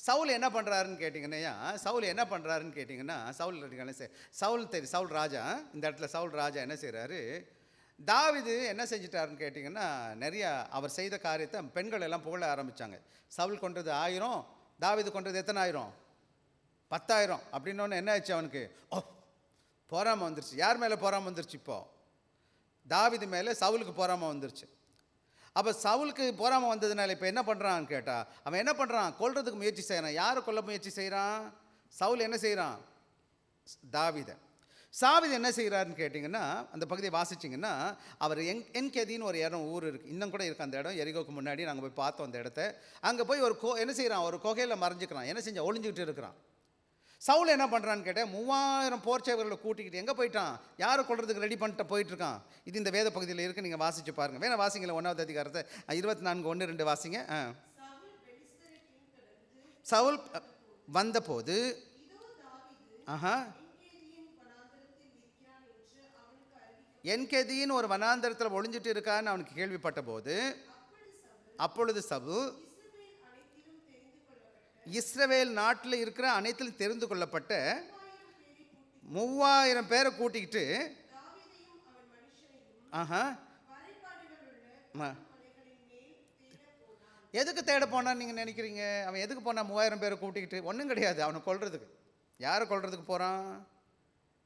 சவுல் என்ன பண்ணுறாருன்னு கேட்டிங்கன்னா, சவுல் ராஜா, இந்த இடத்துல சவுல் ராஜா என்ன செய்கிறாரு, தாவீது என்ன செஞ்சிட்டாருன்னு கேட்டிங்கன்னா, நிறையா அவர் செய்த காரியத்தை பெண்கள் எல்லாம் புகழ ஆரம்பித்தாங்க. சவுல் கொண்டது 1000, தாவீது கொண்டது எத்தனை 1000? 10,000. அப்படின்னோன்னு என்ன ஆச்சு அவனுக்கு? போராமல் வந்துருச்சு. யார் மேலே போராமல் வந்துருச்சு? இப்போது தாவீது மேலே சவுலுக்கு போராமல் வந்துருச்சு. அப்போ சவுலுக்கு போராமல் வந்ததுனால இப்போ என்ன பண்ணுறான்னு கேட்டால், அவன் என்ன பண்ணுறான், கொல்றதுக்கு முயற்சி செய்கிறான். யாரை கொல்ல முயற்சி செய்கிறான்? சவுல் என்ன செய்கிறான்? தாவீதை. என்ன செய்கிறாருன்னு கேட்டிங்கன்னா, அந்த பகுதியை வாசிச்சிங்கன்னா, அவர் என்கேதின்னு ஒரு இடம் ஊர் இருக்குது, இன்னும் கூட இருக்குது அந்த இடம். எரிகோக்கு முன்னாடி நாங்கள் போய் பார்த்தோம் அந்த இடத்த. அங்கே போய் என்ன செய்கிறான், ஒரு குகையில் மறைஞ்சிக்கிறான். என்ன செஞ்சால் ஒளிஞ்சிக்கிட்டு இருக்கிறான். சவுல் என்ன பண்ணுறான்னு கேட்டால், 3000 போர்ச்சேவர்களை கூட்டிக்கிட்டு எங்கே போயிட்டான், யாரை கொள்றதுக்கு ரெடி பண்ணிட்டு போயிட்டுருக்கான். இது இந்த வேத பகுதியில் இருக்குது, நீங்கள் வாசித்து பாருங்கள். வேணா வாசிங்களேன் 1வது அதிகாரத்தை 24:1-2 வாசிங்க. சவுல் வந்தபோது என்கேதின்னு ஒரு வனாந்தரத்தில் ஒளிஞ்சிட்டு இருக்கான்னு அவனுக்கு கேள்விப்பட்ட போது, அப்பொழுது சவுல் இஸ்ரவேல் நாட்டில் இருக்கிற அனைத்திலும் தெரிந்து கொள்ளப்பட்ட 3000 பேரை கூட்டிக்கிட்டு எதுக்கு தேட போனான்னு நீங்கள் நினைக்கிறீங்க? அவன் எதுக்கு போனான் 3000 பேரை கூட்டிக்கிட்டு? ஒன்றும் கிடையாது, அவனை கொல்றதுக்கு. யாரை கொல்றதுக்கு போகிறான்?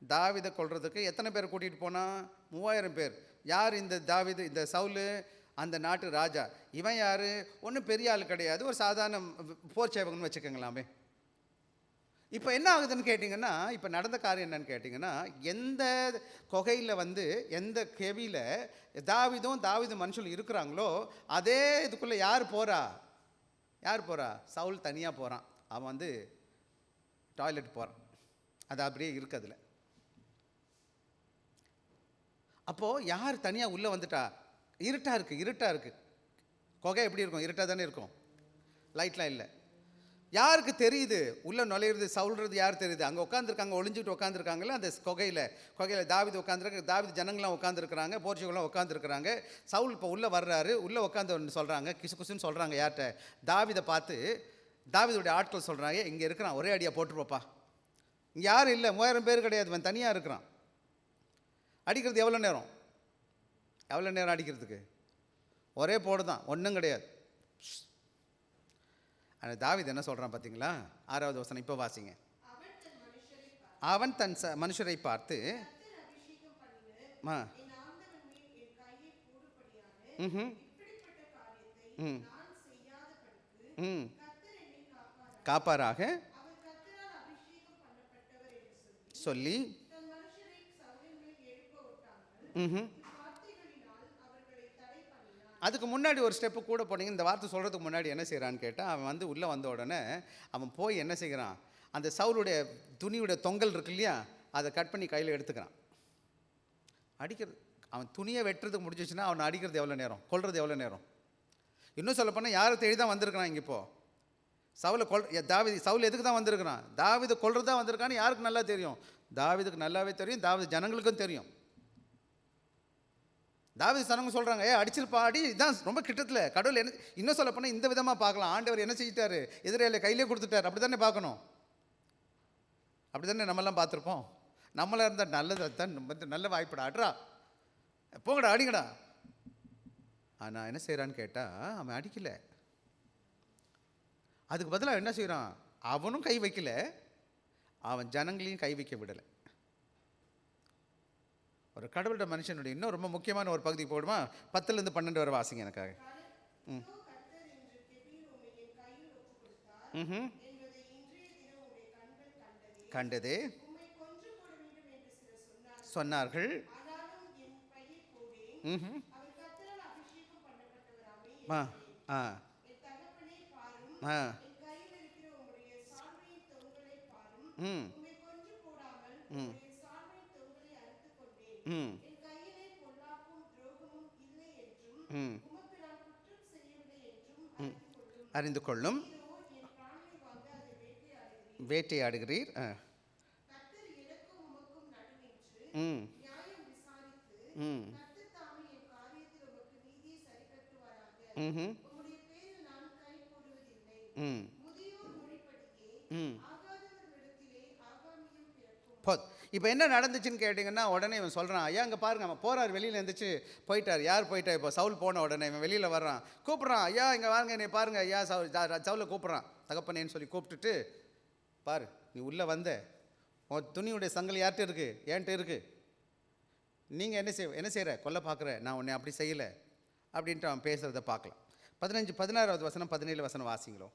தாவீதை கொல்றதுக்கு. எத்தனை பேரை கூட்டிகிட்டு போனான்? 3000 பேர். யார் இந்த தாவீது? இந்த சவுல் அந்த நாட்டு ராஜா. இவன் யார்? ஒன்றும் பெரிய ஆள் கிடையாது, ஒரு சாதாரண போர் சேவகன்னு வச்சுக்கோங்களாமே. இப்போ என்ன ஆகுதுன்னு கேட்டிங்கன்னா, இப்போ நடந்த காரியம் என்னன்னு கேட்டிங்கன்னா, எந்த குகையில் வந்து எந்த கெவியில் தாவீது மனுஷன் இருக்கிறாங்களோ அதே இதுக்குள்ளே யார் போகிறா? சவுல் தனியாக போகிறான். அவன் வந்து டாய்லெட் போகிறான். அது அப்படியே இருக்கு அதில். அப்போது யார் தனியாக உள்ளே வந்துட்டா? இருட்டாக இருக்குது. குகை எப்படி இருக்கும்? இருட்டாக தானே இருக்கும், லைட்லாம் இல்லை. யாருக்கு தெரியுது உள்ளே நுழையிறது சவுல்றது? யார் தெரியுது? அங்கே உட்காந்துருக்காங்க, ஒளிஞ்சிட்டு உட்காந்துருக்காங்கல்ல அந்த குகையில் தாவீது உட்காந்துருக்கு, தாவீது ஜனங்களாம் உட்காந்துருக்குறாங்க, போர்ச்சுகலாம் உட்காந்துருக்குறாங்க. சவுல் இப்போ உள்ளே வர்றாரு. உள்ளே உட்காந்து ஒன்று சொல்கிறாங்க, கிசுன்னு சொல்கிறாங்க. யார்கிட்ட? தாவீதை பார்த்து தாவீதுடைய ஆட்கள் சொல்கிறாங்க, இங்கே இருக்கிறான், ஒரே அடியாக போட்டுருப்பா. இங்கே யாரும் இல்லை, 3000 பேர் கிடையாது, அவன் தனியாக இருக்கிறான். அடிக்கிறது எவ்வளோ நேரம் அடிக்கிறதுக்கு? ஒரே போடு தான், ஒன்றும் கிடையாது. ஆனால் தாவீது என்ன சொல்கிறான் பார்த்தீங்களா? 6வது வசனம் இப்போ வாசிங்க. அவன் தன் மனுஷரை பார்த்து காப்பாராக சொல்லி அதுக்கு முன்னாடி ஒரு ஸ்டெப்பு கூட போனீங்க. இந்த வார்த்தை சொல்கிறதுக்கு முன்னாடி என்ன செய்கிறான்னு கேட்டால், அவன் வந்து உள்ளே வந்த உடனே அவன் போய் என்ன செய்கிறான்? அந்த சவுலுடைய துணியுடைய தொங்கல் இருக்கு இல்லையா, அதை கட் பண்ணி கையில் எடுத்துக்கிறான். அடிக்கிறது, அவன் துணியை வெட்டுறதுக்கு முடிஞ்சிச்சுன்னா அவனை அடிக்கிறது எவ்வளோ நேரம், கொல்றது எவ்வளோ நேரம்? இன்னும் சொல்ல போனால் யாரை தேடி தான் வந்திருக்கிறான் இங்கே? இப்போது சவுல் எதுக்கு தான் வந்திருக்கிறான்? தாவீது கொல்றது தான் வந்திருக்கான்னு யாருக்கு நல்லா தெரியும்? தாவீதுக்கு நல்லாவே தெரியும், தாவீது ஜனங்களுக்கும் தெரியும். தாவீது சனங்க சொல்கிறாங்க, அடிச்சிருப்பா, அடி, இதான் ரொம்ப கிட்டத்தில். கடவுள் என்ன இன்னும் சொல்ல போனால் இந்த விதமாக பார்க்கலாம். ஆண்டவர் என்ன செஞ்சிட்டாரு? எதிராளியை கையிலே கொடுத்துட்டார். அப்படி தானே பார்க்கணும், அப்படி தானே நம்மெல்லாம் பார்த்துருப்போம். நம்மளாக இருந்தால் நல்லது தான், நல்ல வாய்ப்படா, ஆட்ரா, போங்கடா, அடிங்கடா. ஆனால் என்ன செய்கிறான்னு கேட்டால், அவன் அடிக்கலை. அதுக்கு பதிலாக என்ன செய்கிறான்? அவனும் கை வைக்கல, அவன் ஜனங்களையும் கை வைக்க விடலை. ஒரு கடவுளோட மனுஷனுடைய இன்னும் ரொம்ப முக்கியமான ஒரு பகுதி போடுமா? 10லேருந்து 12 வரை வாசிங்க எனக்காக. கண்டதே சொன்னார்கள். அறிந்து கொள்ளும் வேட்டையாடுகிறீர். இப்போ என்ன நடந்துச்சுன்னு கேட்டிங்கன்னா, உடனே இவன் சொல்கிறான், ஐயா இங்கே பாருங்க, அவன் போகிறார், வெளியில் இருந்துச்சு போயிட்டார். யார் போயிட்டா? இப்போ சவுல் போன உடனே இவன் வெளியில் வர்றான், கூப்பிட்றான், ஐயா இங்கே வாங்க, என்னை பாருங்க ஐயா. சவுலை கூப்பிட்றான், தகப்பனேன்னு சொல்லி கூப்பிட்டுட்டு, பாரு நீ உள்ளே வந்த, உன் துணியுடைய சங்கல் யார்கிட்ட இருக்குது? என்கிட்ட இருக்குது. நீங்கள் என்ன செய்கிற? கொல்ல பார்க்குற? நான் உன்னை அப்படி செய்யலை அப்படின்ட்டு அவன் பேசுகிறத பார்க்கலாம். 16வது வசனம் 17 வசனம் வாசிங்களோ.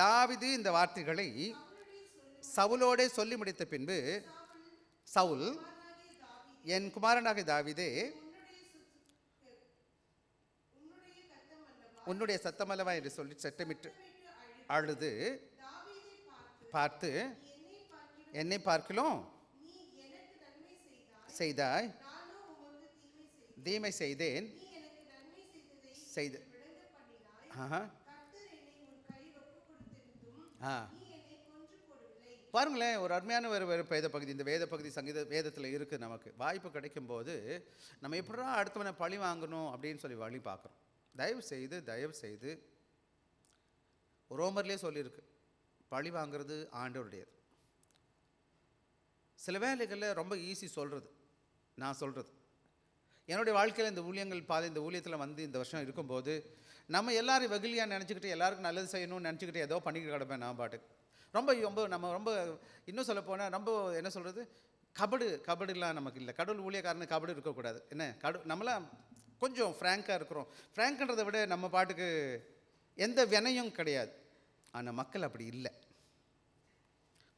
தாவீது இந்த வார்த்தைகளை சவுலோடே சொல்லி முடித்த பின்பு, சவுல், என் குமாரனாகிய தாவீதே, உன்னுடைய சத்தமல்லவா என்று சொல்லி சத்தமிட்டு அழுது பார்த்து, என்னை பார்க்கலாம் செய்தாய், தீமை செய்தேன் செய்த பாருங்களேன், ஒரு அருமையான ஒரு வேத பகுதி. இந்த வேத பகுதி வேதத்தில் இருக்குது. நமக்கு வாய்ப்பு கிடைக்கும்போது நம்ம எப்படா அடுத்தவனை பழி வாங்கணும் அப்படின்னு சொல்லி வழி பார்க்குறோம். தயவு செய்து ரோமர்லேயே சொல்லியிருக்கு, பழி வாங்கிறது ஆண்டவருடையது. சில வேலைகளில் ரொம்ப ஈஸி சொல்கிறது, நான் சொல்கிறது. என்னுடைய வாழ்க்கையில் இந்த ஊழியங்கள் இந்த ஊழியத்தில் வந்து இந்த வருஷம் இருக்கும்போது நம்ம எல்லோரும் வெகுலியாக நினச்சிக்கிட்டு எல்லாருக்கும் நல்லது செய்யணும்னு நினச்சிக்கிட்டு ஏதோ பண்ணிக்க கிடப்பேன் நான் பாட்டுக்கு. ரொம்ப நம்ம இன்னும் சொல்ல போனால் ரொம்ப என்ன சொல்கிறது, கபடுலாம் நமக்கு இல்லை. கடவுள் ஊழியக்காரனு கபடு இருக்கக்கூடாது. என்ன நம்மளாம் கொஞ்சம் ஃப்ராங்காக இருக்கிறோம். ஃப்ராங்க்ன்றதை விட நம்ம பாட்டுக்கு எந்த வினையும் கிடையாது. ஆனால் மக்கள் அப்படி இல்லை,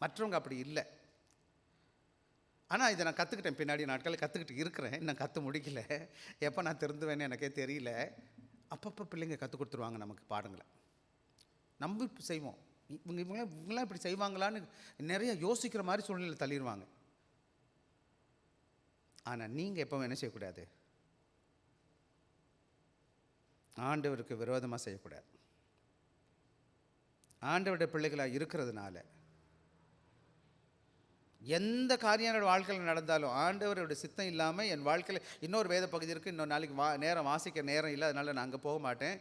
மற்றவங்க அப்படி இல்லை. ஆனால் இதை நான் கற்றுக்கிட்டேன், பின்னாடி நாட்களில் கற்றுக்கிட்டு இருக்கிறேன், நான் கற்று முடிக்கல. எப்போ நான் திருந்துவேன்னு எனக்கே தெரியல. அப்பப்போ பிள்ளைங்க கற்றுக் கொடுத்துருவாங்க நமக்கு பாடங்களை. நம்ம இப்போ செய்வோம், இவங்களாம் இப்படி செய்வாங்களான்னு நிறைய யோசிக்கிற மாதிரி சூழ்நிலையில் தள்ளிடுவாங்க. ஆனால் நீங்கள் எப்போ என்ன செய்யக்கூடாது? ஆண்டவருக்கு விரோதமாக செய்யக்கூடாது. ஆண்டவருடைய பிள்ளைகளாக இருக்கிறதுனால எந்த காரியம் என்னோட வாழ்க்கையில் நடந்தாலும் ஆண்டவருடைய சித்தம் இல்லாமல் என் வாழ்க்கையில் இன்னொரு வேத பகுதி இருக்குது, இன்னொரு நாளைக்கு நேரம் வாசிக்க நேரம் இல்லை, அதனால் நான் அங்கே போக மாட்டேன்.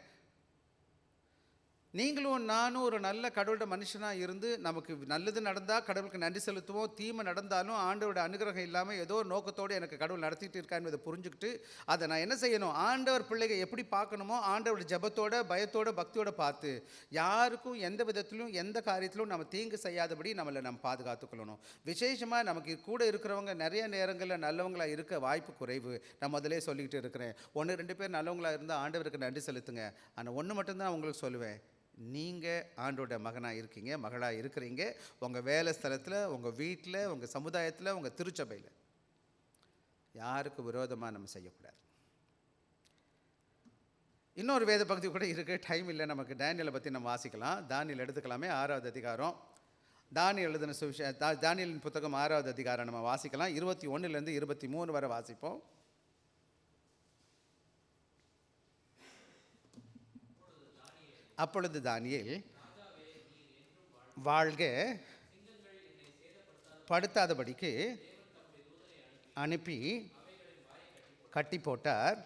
நீங்களும் நானும் ஒரு நல்ல கடவுளோட மனுஷனாக இருந்து நமக்கு நல்லது நடந்தால் கடவுளுக்கு நன்றி செலுத்துவோம். தீமை நடந்தாலும் ஆண்டவரோட அனுகிரகம் இல்லாமல் ஏதோ ஒரு நோக்கத்தோடு எனக்கு கடவுள் நடத்திட்டு இருக்கா என்பதை புரிஞ்சுக்கிட்டு அதை நான் என்ன செய்யணும்? ஆண்டவர் பிள்ளைகள் எப்படி பார்க்கணுமோ ஆண்டவரோட ஜபத்தோட பயத்தோட பக்தியோடு பார்த்து யாருக்கும் எந்த விதத்திலும் எந்த காரியத்திலும் நம்ம தீங்கு செய்யாதபடி நம்மளை நம்ம பாதுகாத்துக்கொள்ளணும். விசேஷமாக நமக்கு கூட இருக்கிறவங்க நிறைய நேரங்களில் நல்லவங்களாக இருக்க வாய்ப்பு குறைவு. நான் முதலே சொல்லிக்கிட்டு இருக்கிறேன், 1-2 பேர் நல்லவங்களாக இருந்தால் ஆண்டவருக்கு நன்றி செலுத்துங்க. ஆனால் ஒன்று மட்டும்தான் உங்களுக்கு சொல்லுவேன், நீங்கள் ஆண்டோட மகனாக இருக்கீங்க, மகளாக இருக்கிறீங்க. உங்கள் வேலை ஸ்தலத்தில், உங்கள் வீட்டில், உங்கள் சமுதாயத்தில், உங்கள் திருச்சபையில் யாருக்கு விரோதமாக நம்ம செய்யக்கூடாது. இன்னொரு வேத பகுதி கூட இருக்குது, டைம் இல்லை நமக்கு. தானியேலை பற்றி நம்ம வாசிக்கலாம். தானியேல் எடுத்துக்கலாமே, 6வது அதிகாரம். தானியேல் எழுதின தானியேலின் புத்தகம் 6வது அதிகாரம் நம்ம வாசிக்கலாம். 21 23 வரை வாசிப்போம். அப்பொழுது தானியேல், வாழ்க, படுத்தாதபடிக்கு அனுப்பி கட்டி போட்டார்.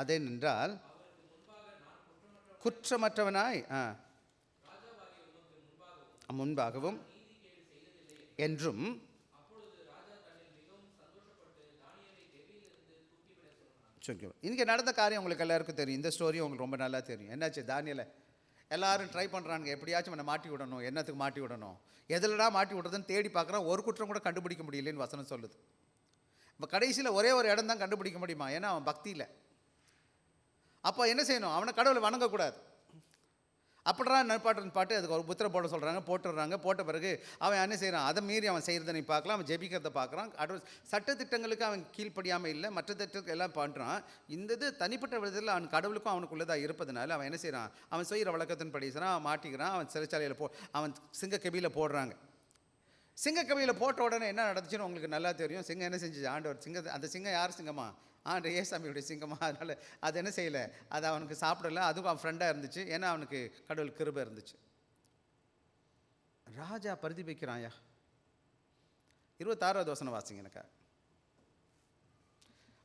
அதேனென்றால் குற்றமற்றவனாய் முன்பாகவும் என்றும் இங்கே நடந்த காரியம் உங்களுக்கு எல்லாருக்கும் தெரியும். இந்த ஸ்டோரி உங்களுக்கு ரொம்ப நல்லா தெரியும். என்னாச்சு? தானியேலை எல்லாரும் ட்ரை பண்ணுறாங்க, எப்படியாச்சும் அவனை மாட்டி விடணும். என்னத்துக்கு மாட்டி விடணும்? எதிலடா மாட்டி விடுறதுன்னு தேடி பார்க்குறான். ஒரு குற்றம் கூட கண்டுபிடிக்க முடியலன்னு வசனம் சொல்லுது. இப்போ கடைசியில் ஒரே ஒரு இடம் தான் கண்டுபிடிக்க முடியுமா? ஏன்னா அவன் பக்தியில். அப்போ என்ன செய்யணும்? அவனை கடவுளை வணங்கக்கூடாது. அப்படிடா நட்பாட்டுன்னு பாட்டு அதுக்கு ஒரு புத்திர போட சொல்கிறாங்க, போட்டுடுறாங்க. போட்ட பிறகு அவன் என்ன செய்கிறான்? அதை மீறி அவன் செய்கிறத நீ பார்க்கலாம், அவன் ஜெபிக்கிறத பார்க்குறான். சட்டத்திட்டங்களுக்கு அவன் கீழ்ப்படியாமல் இல்லை, மற்ற திட்டத்துக்கு எல்லாம் பண்ணுறான். இந்த இது தனிப்பட்ட விதத்தில் அவன் கடவுளுக்கும் அவனுக்குள்ளதாக இருப்பதனால அவன் என்ன செய்கிறான்? அவன் செய்கிற வழக்கத்தின் படிக்கிறான், அவன் மாட்டிக்கிறான். அவன் சிறைச்சாலையில் அவன் சிங்கக்கபியில் போடுறாங்க. சிங்கக்கபியில் போட்ட உடனே என்ன நடந்துச்சுன்னு உங்களுக்கு நல்லா தெரியும். சிங்கம் என்ன செஞ்சுச்சு? ஆண்டவர் அந்த சிங்கம் யார் சிங்கமா? ஏசாமியுடைய சிங்கமாக. அதனால் அது என்ன செய்யலை, அதை அவனுக்கு சாப்பிடலை. அதுவும் அவன் ஃப்ரெண்டாக இருந்துச்சு, ஏன்னா அவனுக்கு கடவுள் கிருபை இருந்துச்சு. ராஜா பிரதிபிக்கிறான்யா. 26வது வசனம் வாசிங்க எனக்கு.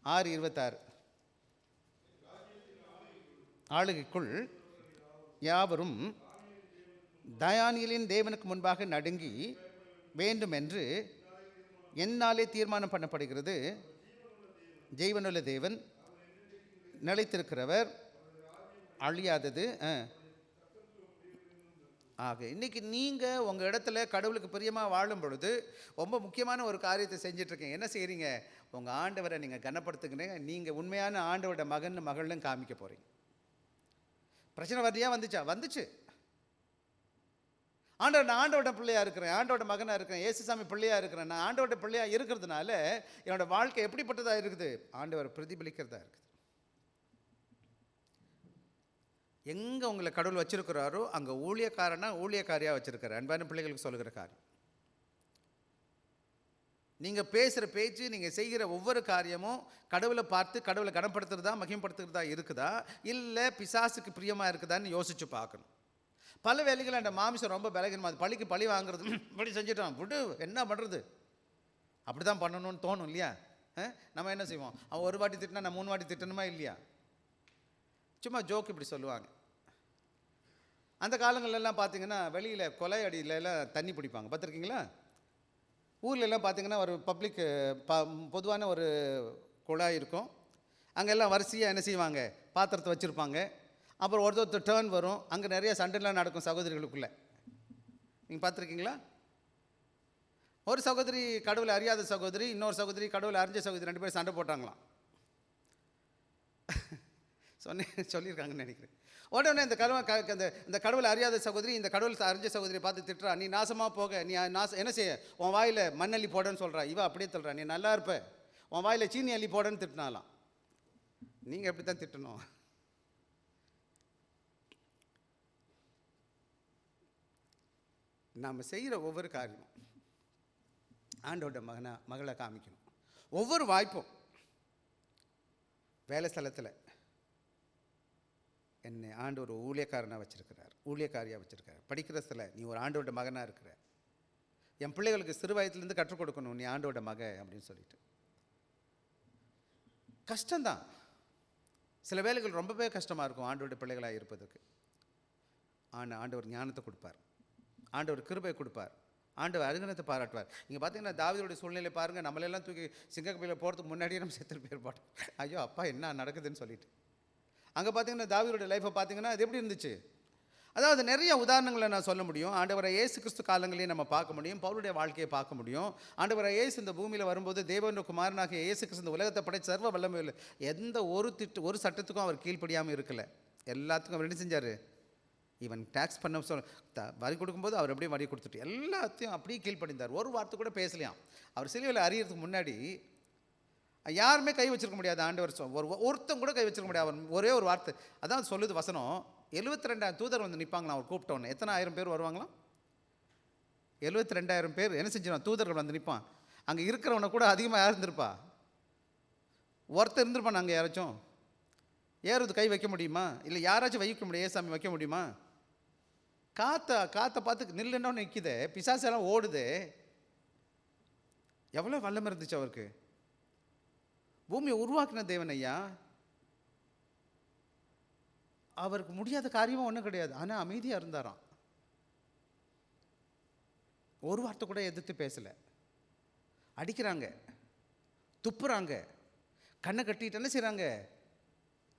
6:26. ஆளுகைக்குள் யாவரும் தானியேலின் தேவனுக்கு முன்பாக நடுங்கி வேண்டும் என்று என்னாலே தீர்மானம் பண்ணப்படுகிறது. ஜீவனுள்ள தேவன், நிலைத்திருக்கிறவர், அழியாதது. ஆக இன்றைக்கி நீங்கள் உங்கள் இடத்துல கடவுளுக்கு பிரியமாக வாழும் பொழுது ரொம்ப முக்கியமான ஒரு காரியத்தை செஞ்சிட்ருக்கீங்க. என்ன செய்கிறீங்க? உங்கள் ஆண்டவரை நீங்கள் கனப்படுத்துக்கிறீங்க. நீங்கள் உண்மையான ஆண்டவரோட மகன் மகள்னு காமிக்க போகிறீங்க. பிரச்சனை வரலையா? வந்துச்சு. நான் ஆண்டோட பிள்ளையாக இருக்கிறேன், ஆண்டோட மகனாக இருக்கிறேன், ஏசுசாமி பிள்ளையாக இருக்கிறேன். நான் ஆண்டோட பிள்ளையாக இருக்கிறதுனால என்னோட வாழ்க்கை எப்படிப்பட்டதாக இருக்குது? ஆண்டவர் பிரதிபலிக்கிறதா இருக்குது. எங்கே உங்களை கடவுள் வச்சிருக்கிறாரோ அங்கே ஊழியக்காரியாக வச்சிருக்கிறார். அன்பான பிள்ளைகளுக்கு சொல்லுகிற காரியம், நீங்கள் பேசுகிற பேச்சு, நீங்கள் செய்கிற ஒவ்வொரு காரியமும் கடவுளை பார்த்து கடவுளை கனப்படுத்துறதா மகிமைப்படுத்துகிறதா இருக்குதா, இல்லை பிசாசுக்கு பிரியமாக இருக்குதான்னு யோசித்து பார்க்கணும். பல வேலைகள் அந்த மாமிசம் ரொம்ப பலகீனமாக, பழிக்கு பழி வாங்குறது, இப்படி செஞ்சுட்டான் விடு, என்ன பண்ணுறது, அப்படி தான் பண்ணணும்னு தோணும் இல்லையா? நம்ம என்ன செய்வோம்? அவன் ஒரு வாட்டி திட்டினா நான் 3 வாட்டி திட்டணுமா இல்லையா? சும்மா ஜோக் இப்படி சொல்லுவாங்க. அந்த காலங்கள்லாம் பார்த்தீங்கன்னா வெளியில் கொலை அடியிலலாம் தண்ணி பிடிப்பாங்க, பார்த்துருக்கீங்களா? ஊர்லெலாம் பார்த்தீங்கன்னா ஒரு பப்ளிக் பொதுவான ஒரு குழாய் இருக்கும். அங்கெல்லாம் வரிசையாக என்ன செய்வாங்க? பாத்திரத்தை வச்சுருப்பாங்க. அப்புறம் ஒருத்தர் டேர்ன் வரும். அங்கே நிறைய சண்டைலாம் நடக்கும் சகோதரிகளுக்குள்ளே. நீங்கள் பார்த்துருக்கீங்களா? ஒரு சகோதரி கடவுளை அறியாத சகோதரி, இன்னொரு சகோதரி கடவுளை அறிஞ்ச சகோதரி, 2 பேரும் சண்டை போட்டாங்களாம். சொல்லியிருக்காங்கன்னு நினைக்கிறேன். உடனே இந்த கடவுளை அறியாத சகோதரி இந்த கடவுள் அறிஞ்ச சகோதரியை பார்த்து திட்டுறா, நீ நாசமாக போக, நீ என்ன செய்ய, உன் வாயில் மண்ணள்ளி போடன்னு சொல்கிறா. இவ அப்படியே சொல்கிறா, நீ நல்லா இருப்ப, உன் வாயில் சீனி அள்ளி போடன்னு திட்டினாலாம். நீங்கள் எப்படி தான் திட்டணும்? நாம் செய்கிற ஒவ்வொரு காரியமும் ஆண்டோட மகளை காமிக்கணும். ஒவ்வொரு வாய்ப்பும், வேலை ஸ்தலத்தில் என்னை ஆண்டு ஒரு ஊழியக்காரனாக வச்சுருக்கிறார், ஊழியக்காரியாக வச்சுருக்கார். படிக்கிற சில நீ ஒரு ஆண்டோட மகனாக இருக்கிற, என் பிள்ளைகளுக்கு சிறு வயதுலேருந்து கற்றுக் கொடுக்கணும் நீ ஆண்டோட மக அப்படின்னு சொல்லிட்டு. கஷ்டம்தான், சில வேலைகள் ரொம்பவே கஷ்டமாக இருக்கும் ஆண்டோட பிள்ளைகளாக இருப்பதற்கு. ஆனால் ஆண்டவர் ஞானத்தை கொடுப்பார், ஆண்டவர் கிருபை கொடுப்பார், ஆண்டவர் அருங்கனத்தை பாராட்டுவார். இங்கே பார்த்தீங்கன்னா தாவீதுடைய சூழ்நிலை பாருங்கள். நம்மளெல்லாம் தூக்கி சிங்கக்கபியில் போகிறதுக்கு முன்னாடியே நம்ம செத்து பேர் பாட்டோம், ஐயோ அப்பா என்ன நடக்குதுன்னு சொல்லிட்டு. அங்கே பார்த்தீங்கன்னா தாவீதுடைய லைஃப்பை பார்த்தீங்கன்னா அது எப்படி இருந்துச்சு. அதாவது நிறைய உதாரணங்களை நான் சொல்ல முடியும். ஆண்டவரை இயேசு கிறிஸ்து காலங்களையும் நம்ம பார்க்க முடியும், பவுலுடைய வாழ்க்கையை பார்க்க முடியும். ஆண்டவரை இயேசு இந்த பூமியில் வரும்போது தேவனுடைய குமாரனாகிய இயேசு கிறிஸ்து இந்த உலகத்தை படைத்த சர்வ வல்லமையில் எந்த ஒரு சட்டத்துக்கும் அவர் கீழ்ப்படியாமல் இருக்கலை. எல்லாத்துக்கும் அவர் என்ன செஞ்சார், ஈவன் டேக்ஸ் பண்ண வரி கொடுக்கும்போது அவர் அப்படியே வரி கொடுத்துட்டு எல்லாத்தையும் அப்படியே கீழ்ப்படிந்தார். ஒரு வார்த்தை கூட பேசலையாம். அவர் சிலுவையில் அறியறதுக்கு முன்னாடி யாருமே கை வச்சிருக்க முடியாது. ஆண்டவர் ஒருத்தம் கூட கை வச்சிருக்க முடியாது. அவர் ஒரே ஒரு வார்த்தை அதான் சொல்லுது வசனம். 72,000 தூதர் வந்து நிற்பாங்களாம் அவர் கூப்பிட்டோன்னு. எத்தனை ஆயிரம் பேர் வருவாங்களாம்? 72,000 பேர் என்ன செஞ்சிருவான், தூதர்கள் வந்து நிற்பான். அங்கே இருக்கிறவனை கூட அதிகமாக யார் இருந்திருப்பா? ஒருத்தர் இருந்திருப்பான். அங்கே யாராச்சும் ஏறுவது கை வைக்க முடியுமா? இல்லை யாராச்சும் வைக்க முடியும், ஏசாமி வைக்க முடியுமா? காற்றை பார்த்து நில்லுன்னு நிற்குது, பிசாசெல்லாம் ஓடுது. எவ்வளோ வல்லம் இருந்துச்சு அவருக்கு. பூமியை உருவாக்கின தேவன் ஐயா, அவருக்கு முடியாத காரியமும் ஒன்றும் கிடையாது. ஆனால் அமைதியாக இருந்தாராம். ஒரு வார்த்தை கூட எதிர்த்து பேசலை. அடிக்கிறாங்க, துப்புறாங்க, கண்ணை கட்டிட்டு என்ன செய்கிறாங்க,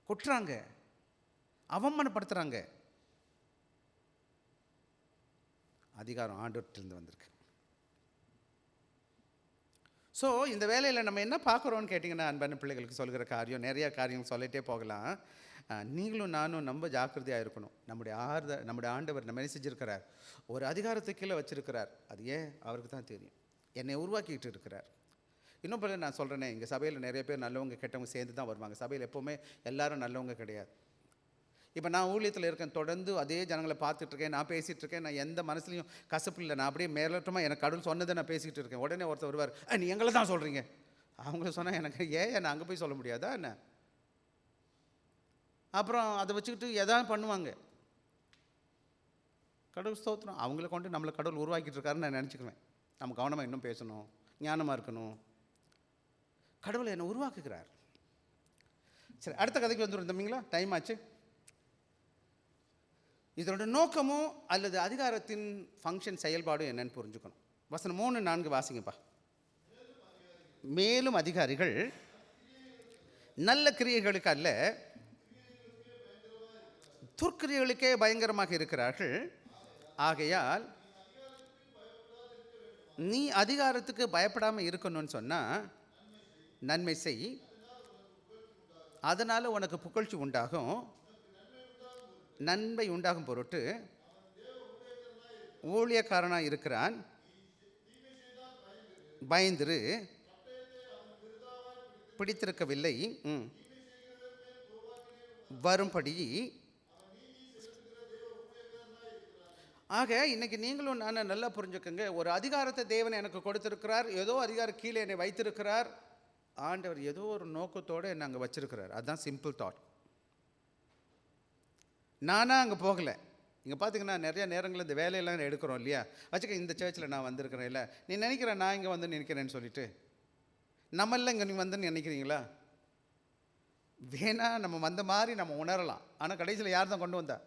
கொட்டுறாங்க, அவமானப்படுத்துகிறாங்க. அதிகாரம் ஆண்டவர்கிட்டருந்து வந்திருக்கு. ஸோ இந்த வேலையில் நம்ம என்ன பார்க்குறோன்னு கேட்டிங்கன்னா, அன்பான பிள்ளைகளுக்கு சொல்கிற காரியம் நிறையா காரியம் சொல்லிகிட்டே போகலாம். நீங்களும் நானும் ரொம்ப ஜாக்கிரதையாக இருக்கணும். நம்முடைய ஆண்டவர் நம்ம என்ன செஞ்சுருக்கிறார், ஒரு அதிகாரத்தை கீழே வச்சுருக்கிறார். அது ஏன் அவருக்கு தான் தெரியும். என்னை உருவாக்கிட்டு இருக்கிறார். இன்னும் பிள்ளை நான் சொல்கிறேனே, எங்கள் சபையில் நிறைய பேர் நல்லவங்க கெட்டவங்க சேர்ந்து தான் வருவாங்க. சபையில் எப்போவுமே எல்லாரும் நல்லவங்க கிடையாது. இப்போ நான் ஊழியத்தில் இருக்கேன், தொடர்ந்து அதே ஜனங்களை பார்த்துட்ருக்கேன், நான் பேசிகிட்டு இருக்கேன். நான் எந்த மனசுலையும் கசப்பு இல்லை, நான் அப்படியே மேலோட்டமாக எனக்கு கடவுள் சொன்னதை நான் பேசிக்கிட்டு இருக்கேன். உடனே ஒருத்தர் வருவார், நீ எங்களை தான் சொல்கிறீங்க. அவங்கள சொன்னால் எனக்கு ஏன் நான் அங்கே போய் சொல்ல முடியாதா என்ன? அப்புறம் அதை வச்சுக்கிட்டு எதாவது பண்ணுவாங்க. கடவுள் ஸ்தோத்திரம், அவங்கள கொண்டு நம்மளை கடவுள் உருவாக்கிட்டு இருக்காருன்னு நான் நினச்சிக்குவேன். நம்ம கவனமாக இன்னும் பேசணும், ஞானமாக இருக்கணும். கடவுளை என்னை உருவாக்குகிறார். சரி, அடுத்த கதைக்கு வந்துருந்தீங்களா? டைம் ஆச்சு. இதோட நோக்கமும் அல்லது அதிகாரத்தின் ஃபங்க்ஷன் செயல்பாடும் என்னன்னு புரிஞ்சுக்கணும். வசனம் 3-4 வாசிங்கப்பா. மேலும் அதிகாரிகள் நல்ல கிரியைகளுக்கு அல்ல, துர்க்கிரியைகளுக்கே பயங்கரமாக இருக்கிறார்கள். ஆகையால் நீ அதிகாரத்துக்கு பயப்படாமல் இருக்கணும்னு சொன்னால் நன்மை செய், அதனால் உனக்கு புகழ்ச்சி உண்டாகும். நன்மை உண்டாகும் பொருட்டு ஊழியக்காரனாக இருக்கிறான், பயந்திரு, பிடித்திருக்கவில்லை, வரும்படி. ஆக இன்னைக்கு நீங்களும் நான் நல்லா புரிஞ்சுக்கோங்க. ஒரு அதிகாரத்தை தேவன் எனக்கு கொடுத்திருக்கிறார், ஏதோ அதிகாரம் கீழே என்னை வைத்திருக்கிறார். ஆண்டவர் ஏதோ ஒரு நோக்கத்தோடு என்னை அங்கே வச்சிருக்கிறார். அதுதான் சிம்பிள் தாட். நானாக அங்கே போகலை. இங்கே பார்த்தீங்கன்னா நிறைய நேரங்களில் இந்த வேலையெல்லாம் எடுக்கிறோம் இல்லையா, வச்சுக்க இந்த சர்ச்சில் நான் வந்திருக்கிறேன், இல்லை நீ நினைக்கிறேன் நான் இங்கே வந்து நினைக்கிறேன்னு சொல்லிட்டு நம்மளாம் இங்கே நீ வந்துன்னு நினைக்கிறீங்களா? வேணா நம்ம வந்த மாதிரி நம்ம உணரலாம். ஆனால் கடைசியில் யார் தான் கொண்டு வந்தா?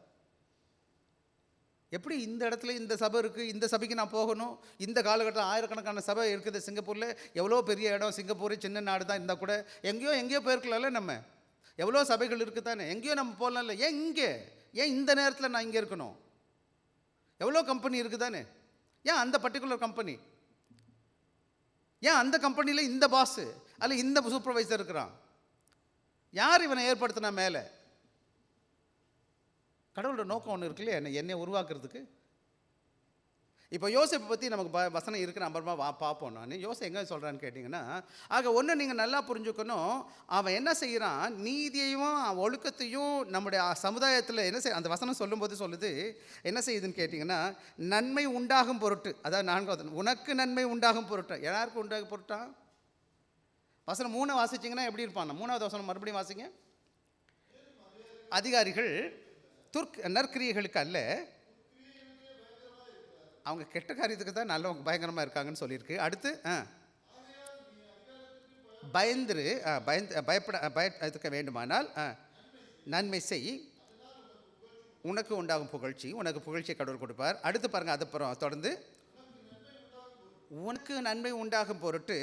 எப்படி இந்த இடத்துல இந்த சபை இருக்குது, இந்த சபைக்கு நான் போகணும். இந்த காலகட்டம் ஆயிரக்கணக்கான சபை இருக்குது சிங்கப்பூரில். எவ்வளோ பெரிய இடம், சிங்கப்பூர் சின்ன நாடு தான் இருந்தால் கூட எங்கேயோ போயிருக்கலாம்ல. நம்ம எவ்வளோ சபைகள் இருக்குது தானே, எங்கேயோ நம்ம போகலாம்ல. ஏன் இங்கே, ஏன் இந்த நேரத்தில் நான் இங்கே இருக்கணும்? எவ்வளோ கம்பெனி இருக்குது தானே, ஏன் அந்த பர்டிகுலர் கம்பெனி? ஏன் அந்த கம்பெனியில் இந்த பாஸ் அல்ல இந்த சூப்பர்வைசர் இருக்கிறான்? யார் இவனை ஏற்படுத்தினா மேலே? கடவுளோட நோக்கம் ஒன்று இருக்கு இல்லையா, என்னை உருவாக்குறதுக்கு. இப்போ யோசேப்பை பற்றி நமக்கு வசனம் இருக்கிற அப்புறமா பார்ப்போம். நான் யோசேப்பு எங்கே சொல்கிறான்னு கேட்டிங்கன்னா, ஆக ஒன்று நீங்கள் நல்லா புரிஞ்சுக்கணும். அவன் என்ன செய்கிறான்? நீதியையும் ஒழுக்கத்தையும் நம்முடைய சமுதாயத்தில் என்ன அந்த வசனம் சொல்லும்போது சொல்லுது, என்ன செய்யுதுன்னு கேட்டிங்கன்னா, நன்மை உண்டாகும் பொருட்டு. அதாவது 4வது, உனக்கு நன்மை உண்டாகும் பொருட்டு. யாருக்கு உண்டாகும் பொருட்டா? வசனம் 3 வாசிச்சிங்கன்னா எப்படி இருப்பான்? 3வது வசனம் மறுபடியும் வாசிங்க. அதிகாரிகள் நற்கிரியைகளுக்கு அல்ல, அவங்க கெட்ட காரியத்துக்கு தான் நல்லவங்க பயங்கரமாக இருக்காங்கன்னு சொல்லியிருக்கு. அடுத்து பயந்துரு, பயப்பட வேண்டுமானால் நன்மை செய், உனக்கு உண்டாகும் புகழ்ச்சி, உனக்கு புகழ்ச்சியை கடவுள் கொடுப்பார். அடுத்து பாருங்கள், அதுக்கப்புறம் தொடர்ந்து உனக்கு நன்மை உண்டாகும் பொருட்டு.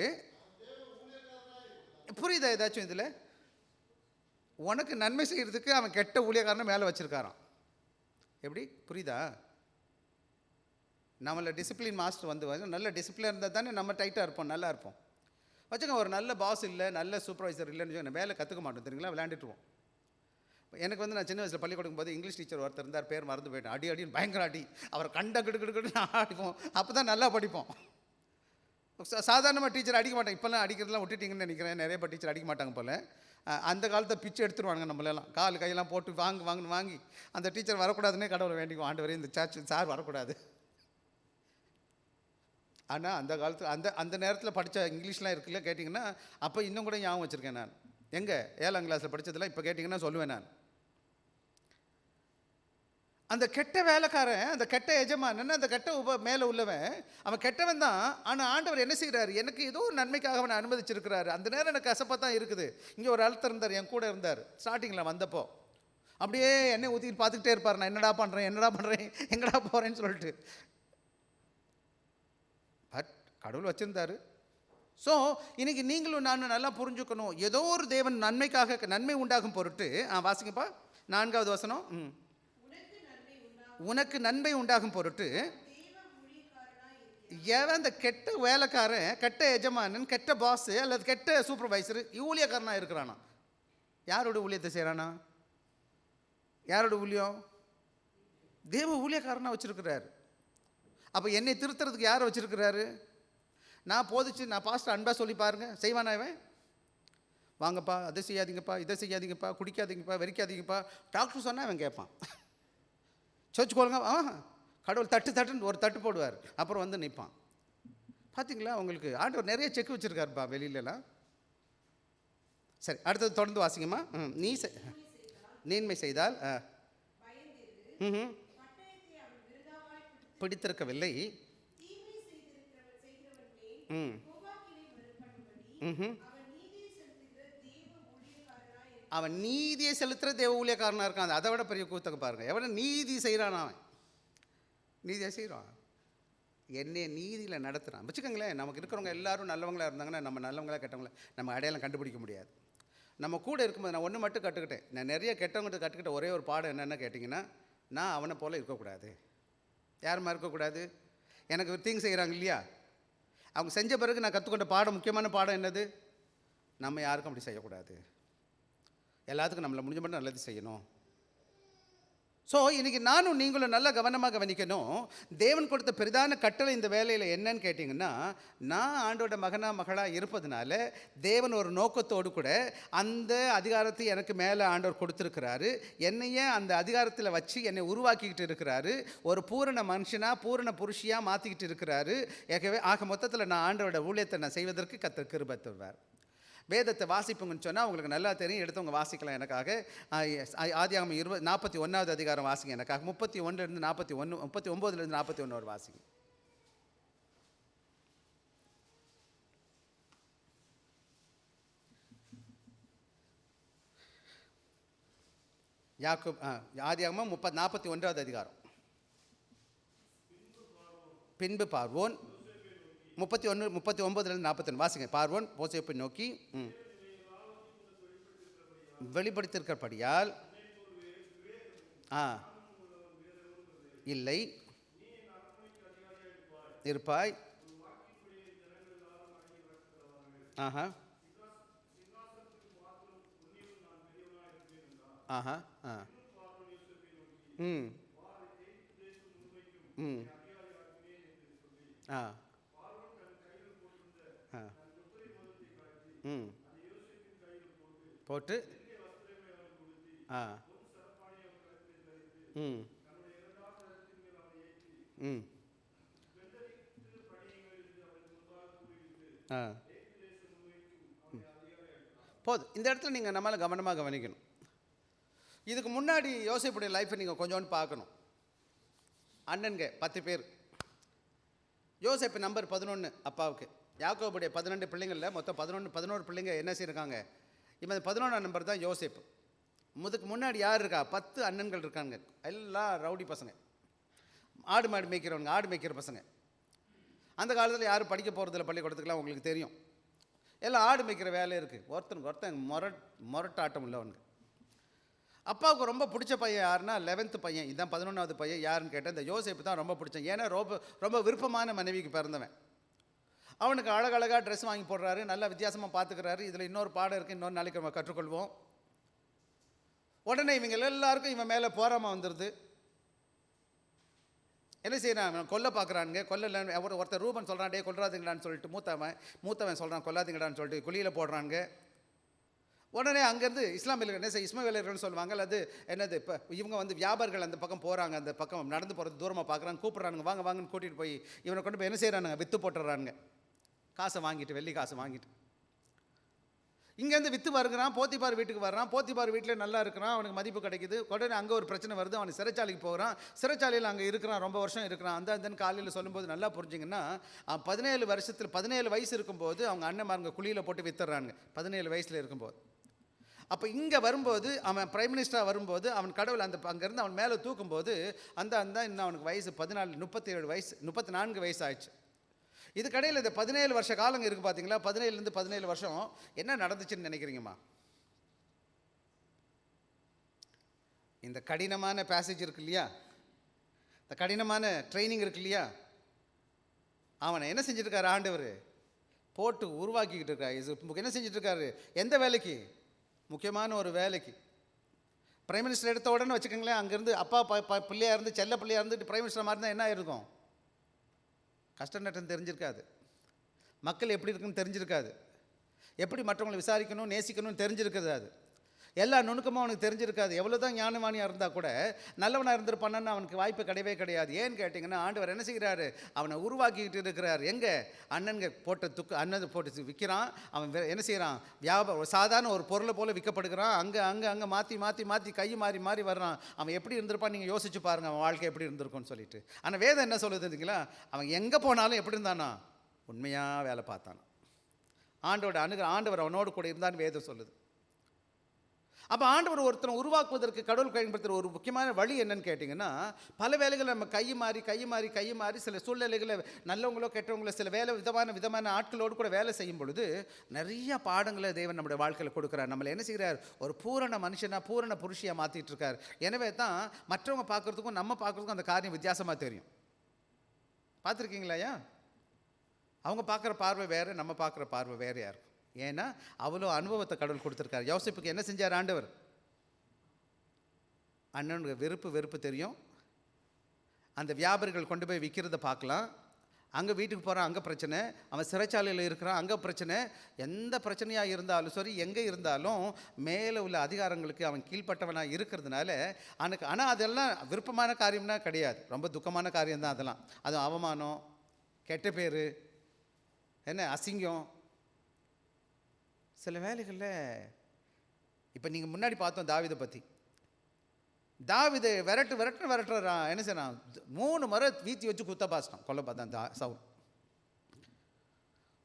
புரியுதா ஏதாச்சும் இதில்? உனக்கு நன்மை செய்கிறதுக்கு அவன் கெட்ட ஊழியக்காரனை மேலே வச்சுருக்காரான். எப்படி புரியுதா? நம்மளை டிசிப்ளின் மாஸ்டர் வந்து நல்ல டிசிப்ளின் இருந்தால் தானே நம்ம டைட்டாக இருப்போம், நல்லா இருப்போம். வச்சுக்கோங்க, ஒரு நல்ல பாஸ் இல்லை, நல்ல சூப்பர்வைசர் இல்லைன்னு சொல்லி வேலை கற்றுக்க மாட்டோம், தெரியுங்களா? விளையாண்டுட்டுருவோம். எனக்கு வந்து நான் சின்ன வயசில் பள்ளிக்கூடம் போது இங்கிலீஷ் டீச்சர் ஒருத்தர் இருந்தார், பேர் மறந்து போயிட்டேன். அடின்னு பயங்கர அடி. அவர் கண்ட கிடுக்கிட்டு அடிப்போம், அப்போ தான் நல்லா படிப்போம். சாதாரணமாக டீச்சர் அடிக்க மாட்டாங்க, இப்போல்லாம் அடிக்கிறதுலாம் விட்டுட்டிங்கன்னு நினைக்கிறேன். நிறைய பேர் டீச்சர் அடிக்க மாட்டாங்க போல். அந்த காலத்தை பிச்சு எடுத்துருவாங்க நம்மளெல்லாம், கால் கையெல்லாம் போட்டு வாங்கி அந்த டீச்சர் வரக்கூடாதுன்னே கடவுளை வேண்டிக்கும், ஆண்டவரே இந்த சார் வரக்கூடாது. ஆனால் அந்த காலத்தில் அந்த நேரத்தில் படித்த இங்கிலீஷ்லாம் இருக்குல்ல, கேட்டிங்கன்னா அப்போ இன்னும் கூட ஞாபகம் வச்சுருக்கேன். நான் எங்கே 7ஆம் கிளாஸில் படித்ததெல்லாம் இப்போ கேட்டிங்கன்னா சொல்லுவேன் நான். அந்த கெட்ட வேலைக்காரன், அந்த கெட்ட எஜமானன், அந்த கெட்ட மேலே உள்ளவன், அவன் கெட்டவன் தான். ஆனால் ஆண்டவர் என்ன செய்கிறாரு? எனக்கு ஏதோ ஒரு நன்மைக்காக அவனை அனுமதிச்சிருக்கிறாரு. அந்த நேரம் எனக்கு கசப்பாக தான் இருக்குது. இங்கே ஒரு அழுத்தம் இருந்தார், என் கூட இருந்தார் ஸ்டார்டிங்கில் வந்தப்போ. அப்படியே என்னை ஊற்றிட்டு பார்த்துக்கிட்டே இருப்பார், நான் என்னடா பண்ணுறேன் எங்கடா போகிறேன்னு சொல்லிட்டு. பட் கடவுள் வச்சுருந்தார். ஸோ இன்றைக்கி நீங்களும் நானும் நல்லா புரிஞ்சுக்கணும், ஏதோ ஒரு தேவன் நன்மைக்காக, நன்மை உண்டாகும் பொருட்டு. வாசிங்கப்பா 4வது வசனம். உனக்கு நன்மை உண்டாகும் பொருட்டு. ஏன் அந்த கெட்ட வேலைக்காரன், கெட்ட எஜமானன், கெட்ட பாஸ் அல்லது கெட்ட சூப்பர்வைசர் ஊழியக்காரனாக இருக்கிறானா? யாரோட ஊழியத்தை செய்கிறானா? யாரோட ஊழியம்? தேவ ஊழியக்காரனாக வச்சுருக்கிறாரு. அப்போ என்னை திருத்துறதுக்கு யாரை வச்சுருக்கிறாரு? நான் போதிச்சு, நான் பாஸ்டர் அன்பாக சொல்லி பாருங்கள், செய்வானா இவன்? வாங்கப்பா, அதை செய்யாதீங்கப்பா, இதை செய்யாதீங்கப்பா, குடிக்காதீங்கப்பா, வெறிக்காதீங்கப்பா, டாக்டர் சொன்னால் அவன் கேட்பான். சர்ச்சுக்கு போலுங்க, கடவுள் தட்டுன்னு ஒரு தட்டு போடுவார், அப்புறம் வந்து நிற்பான். பார்த்தீங்களா? உங்களுக்கு ஆண்டவர் நிறைய செக் வச்சுருக்காருப்பா வெளியிலலாம். சரி, அடுத்தது தொடர்ந்து வாசிங்கம்மா. நீண்மை செய்தால் பிடித்திருக்கவில்லை. அவன் நீதியை செலுத்துகிற தேவ ஊழியக்காரனாக இருக்கான். அதை விட பெரிய கூத்தக்க பாருங்கள். எவ்வளோ நீதி செய்கிறான் அவன். நீதியை செய்கிறான், என்னை நீதியில் நடத்துகிறான். வச்சுக்கோங்களேன், நமக்கு இருக்கிறவங்க எல்லாரும் நல்லவங்களாக இருந்தாங்கன்னா நம்ம நல்லவங்களாக கெட்டவங்களா நம்ம அடையாளம் கண்டுபிடிக்க முடியாது. நம்ம கூட இருக்கும்போது நான் ஒன்று மட்டும் கற்றுக்கிட்டேன். நான் நிறைய கெட்டவங்கள்ட்ட கற்றுக்கிட்ட ஒரே ஒரு பாடம் என்னென்னு கேட்டிங்கன்னா, நான் அவனை போல் இருக்கக்கூடாது. யாருமா இருக்கக்கூடாது? எனக்கு ஒரு தீங்கு செய்கிறாங்க இல்லையா, அவங்க செஞ்ச பிறகு நான் கற்றுக்கொண்ட பாடம், முக்கியமான பாடம் என்னது? நம்ம யாருக்கும் அப்படி செய்யக்கூடாது. எல்லாத்துக்கும் நம்மளை முடிஞ்ச மட்டும் நல்லது செய்யணும். ஸோ இன்றைக்கி நானும் நீங்களும் நல்லா கவனமாக கவனிக்கணும். தேவன் கொடுத்த பெரிதான கட்டளை இந்த வேலையில் என்னன்னு கேட்டிங்கன்னா, நான் ஆண்டோட மகளாக இருப்பதுனால தேவன் ஒரு நோக்கத்தோடு கூட அந்த அதிகாரத்தை எனக்கு மேலே ஆண்டவர் கொடுத்துருக்கிறாரு. என்னையே அந்த அதிகாரத்தில் வச்சு என்னை உருவாக்கிக்கிட்டு இருக்கிறாரு. ஒரு பூரண மனுஷனாக, பூரண புருஷியாக மாற்றிக்கிட்டு இருக்கிறாரு. ஆக மொத்தத்தில் நான் ஆண்டோட ஊழியத்தை நான் செய்வதற்கு கர்த்தர் கிருபை தருவார். வேதத்தை வாசிப்புங்கன்னு சொன்னால் உங்களுக்கு நல்லா தெரியும், எடுத்தவங்க வாசிக்கலாம் எனக்காக. ஆதியாகமம் 41வது அதிகாரம் வாசிங்க எனக்காக. 31 41, 39 41 வாசிங்க. யாக்கோப் ஆதியாகமம் 41வது அதிகாரம். பின்பு பார்வோன் 39 39 வாசிங்க. பார்வோன் யோசேப்பை நோக்கி வெளிப்படுத்திருக்கிறபடியால் இல்லை இருப்பாய், ஆஹா ஆஹா ஆ ம் ம் ஆ ஆ ம் போட்டு ஆ ம் ம் ஆ போதும். இந்த இடத்துல நீங்கள் நம்மளால் கவனமாக கவனிக்கணும். இதுக்கு முன்னாடி யோசிப்புடைய லைஃப்பை நீங்கள் கொஞ்சோண்டு பார்க்கணும். அண்ணன்க 10 பேர். யோசேப்பு நம்பர் 11 அப்பாவுக்கு. யாக்கோபுடைய 12 பிள்ளைங்களில் மொத்தம் 11 பிள்ளைங்க என்ன செய்யிருக்காங்க. இவன் 11ஆம் நம்பர் தான் யோசேப்பு. இதுக்கு முன்னாடி யார் இருக்கா? 10 அண்ணன்கள் இருக்காங்க. எல்லாம் ரவுடி பசங்க, ஆடு மாடு மேய்க்கிறவங்க, ஆடு மேய்க்கிற பசங்க. அந்த காலத்தில் யாரும் படிக்க போகிறதில்ல பள்ளிக்கூடத்துக்குலாம், உங்களுக்கு தெரியும். எல்லாம் ஆடு மேய்க்கிற வேலை இருக்குது. ஒருத்தன் மொரட்டாட்டம் உள்ளவனுங்க. அப்பாவுக்கு ரொம்ப பிடிச்ச பையன் யாருன்னா 11th பையன். இதுதான் 11வது பையன். யாருன்னு கேட்டால் இந்த யோசேப்பு தான் ரொம்ப பிடிச்சேன். ஏன்னா ரொம்ப விருப்பமான மனைவிக்கு பிறந்தவன். அவனுக்கு அழகழகாக ட்ரெஸ் வாங்கி போடுறாரு, நல்லா வித்தியாசமாக பார்த்துக்கிறாரு. இதில் இன்னொரு பாடம் இருக்குது, இன்னொரு நாளைக்கு நம்ம கற்றுக்கொள்வோம். உடனே இவங்க எல்லாருக்கும் இவன் மேலே போராமல் வந்துடுது. என்ன செய்யறான்? கொல்ல பார்க்குறானுங்க. கொல்ல ஒருத்தர் ரூபன் சொல்கிறான், டே கொல்றாதீங்களான்னு சொல்லிட்டு மூத்தவன் சொல்கிறான் கொல்லாதீங்கடான்னு சொல்லிட்டு குழியில் போடுறாங்க. உடனே அங்கேருந்து இஸ்மாவேலர்கள்னு சொல்லுவாங்க. அது என்னது, இப்போ இவங்க வந்து வியாபாரிகள் அந்த பக்கம் போகிறாங்க. அந்த பக்கம் நடந்து போகிறது தூரமாக பார்க்குறாங்க, கூப்பிட்றானுங்க, வாங்க வாங்கன்னு கூட்டிகிட்டு போய் இவனை கொண்டு போய் என்ன செய்கிறானுங்க, விற்று போட்டுறானுங்க. காசை வாங்கிட்டு, வெள்ளி காசை வாங்கிட்டு இங்கேருந்து விற்று வருகிறான். போத்திபார் வீட்டுக்கு வர்றான். போத்திபார் வீட்டில் நல்லா இருக்கிறான், அவனுக்கு மதிப்பு கிடைக்குது. உடனே அங்கே ஒரு பிரச்சனை வருது. அவனுக்கு சிறைச்சாலைக்கு போகிறான். சிறைச்சாலையில் அங்கே இருக்கிறான், ரொம்ப வருஷம் இருக்கிறான். அந்த காலையில் சொல்லும்போது நல்லா புரிஞ்சிங்கன்னா, 17 வயசு இருக்கும்போது அவங்க அண்ணன்மாருங்க குழியில் போட்டு வித்துறானுங்க. 17 வயசில் இருக்கும்போது. அப்போ இங்கே வரும்போது அவன் பிரைம் மினிஸ்டராக வரும்போது அவன் கடவுள் அங்கேருந்து அவன் மேலே தூக்கும்போது இன்னும் அவனுக்கு வயசு 34 வயசு ஆயிடுச்சு. இதுக்கடையில் இந்த 17 வருஷ காலம் இருக்குது பார்த்தீங்களா. 17லேருந்து 17 வருஷம் என்ன நடந்துச்சுன்னு நினைக்கிறீங்கம்மா? இந்த கடினமான பேசேஜ் இருக்கு இல்லையா, இந்த கடினமான ட்ரைனிங் இருக்கு இல்லையா, அவனை என்ன செஞ்சுருக்காரு ஆண்டவர்? போட்டு உருவாக்கிக்கிட்டு இருக்காரு. என்ன செஞ்சிட்ருக்காரு? எந்த வேலைக்கு? முக்கியமான ஒரு வேலைக்கு. பிரைம் மினிஸ்டர் எடுத்த உடனே வச்சுக்கோங்களேன், அங்கேருந்து அப்பா பிள்ளையாக இருந்து செல்ல பிள்ளையாக இருந்துட்டு பிரைம் மினிஸ்டர் மாதிரி தான் என்ன இருக்கும்? கஷ்டம் நட்டம் தெரிஞ்சிருக்காது, மக்கள் எப்படி இருக்குன்னு தெரிஞ்சிருக்காது, எப்படி மற்றவங்களை விசாரிக்கணும் நேசிக்கணும்னு தெரிஞ்சிருக்காது. அது எல்லா நுணுக்கமும் அவனுக்கு தெரிஞ்சிருக்காது. எவ்வளோ தான் ஞானவானியாக இருந்தால் கூட நல்லவனாக இருந்திருப்பான்னு அவனுக்கு வாய்ப்பு கிடையவே கிடையாது. ஏன்னு கேட்டிங்கன்னா, ஆண்டவர் என்ன செய்கிறாரு? அவனை உருவாக்கிக்கிட்டு இருக்கிறார். எங்கே? அண்ணன்க அண்ணன் போட்டு விற்கிறான். அவன் என்ன செய்கிறான்? சாதாரண ஒரு பொருளை போல் விற்கப்படுகிறான். அங்கே மாற்றி கை மாறி வர்றான். அவன் எப்படி இருந்திருப்பான் நீங்கள் யோசிச்சு பாருங்கள், அவன் வாழ்க்கை எப்படி இருந்திருக்கும்னு சொல்லிட்டு. ஆனால் வேதம் என்ன சொல்லுது தெரியுங்களா? அவன் எங்கே போனாலும் எப்படி இருந்தானா? உண்மையாக வேலை பார்த்தானா. ஆண்டவர் அவனோடு கூட இருந்தான்னு வேதம் சொல்லுது. அப்போ ஆண்டவர் ஒருத்தனை உருவாக்குவதற்கு கடவுள் பயன்படுத்துகிற ஒரு முக்கியமான வழி என்னன்னு கேட்டிங்கன்னா, பல வேலைகள் நம்ம கை மாறி சில சூழ்நிலைகளை நல்லவங்களோ கெட்டவங்களோ சில விதமான ஆட்களோடு கூட வேலை செய்யும் பொழுது நிறைய பாடங்களை தேவன் நம்முடைய வாழ்க்கையில் கொடுக்குறார். நம்மளை என்ன செய்கிறார்? ஒரு பூரண மனுஷனாக பூரண புருஷியாக மாற்றிட்டு இருக்கார். எனவே தான் மற்றவங்க பார்க்குறதுக்கும் நம்ம பார்க்குறதுக்கும் அந்த காரியம் வித்தியாசமாக தெரியும். பார்த்துருக்கீங்களாயா? அவங்க பார்க்குற பார்வை வேறு, நம்ம பார்க்குற பார்வை வேறையாக இருக்கும். ஏன்னா அவ்வளோ அனுபவத்தை கடவுள் கொடுத்துருக்காரு. யோசேப்புக்கு என்ன செஞ்சார் ஆண்டவர்? அண்ணனுக்கு வெறுப்பு தெரியும். அந்த வியாபாரிகள் கொண்டு போய் விற்கிறத பார்க்கலாம். அங்கே வீட்டுக்கு போகிறான், அங்கே பிரச்சனை. அவன் சிறைச்சாலையில் இருக்கிறான், அங்கே பிரச்சனை. எந்த பிரச்சனையாக இருந்தாலும் சரி, எங்கே இருந்தாலும் மேலே உள்ள அதிகாரங்களுக்கு அவன் கீழ்ப்பட்டவனாக இருக்கிறதுனால ஆனால் அதெல்லாம் விருப்பமான காரியம்னா கிடையாது, ரொம்ப துக்கமான காரியம்தான் அதெல்லாம். அதுவும் அவமானம், கெட்ட பேர், என்ன அசிங்கம். சில வேலைகளில் இப்போ நீங்கள் முன்னாடி பார்த்தோம் தாவீதை பற்றி. தாவீதை விரட்டுறான். என்ன செய்யறான்? 3 முறை வீத்தி வச்சு குத்த பாசிட்டான், கொல்ல பார்த்தான் சவுல்.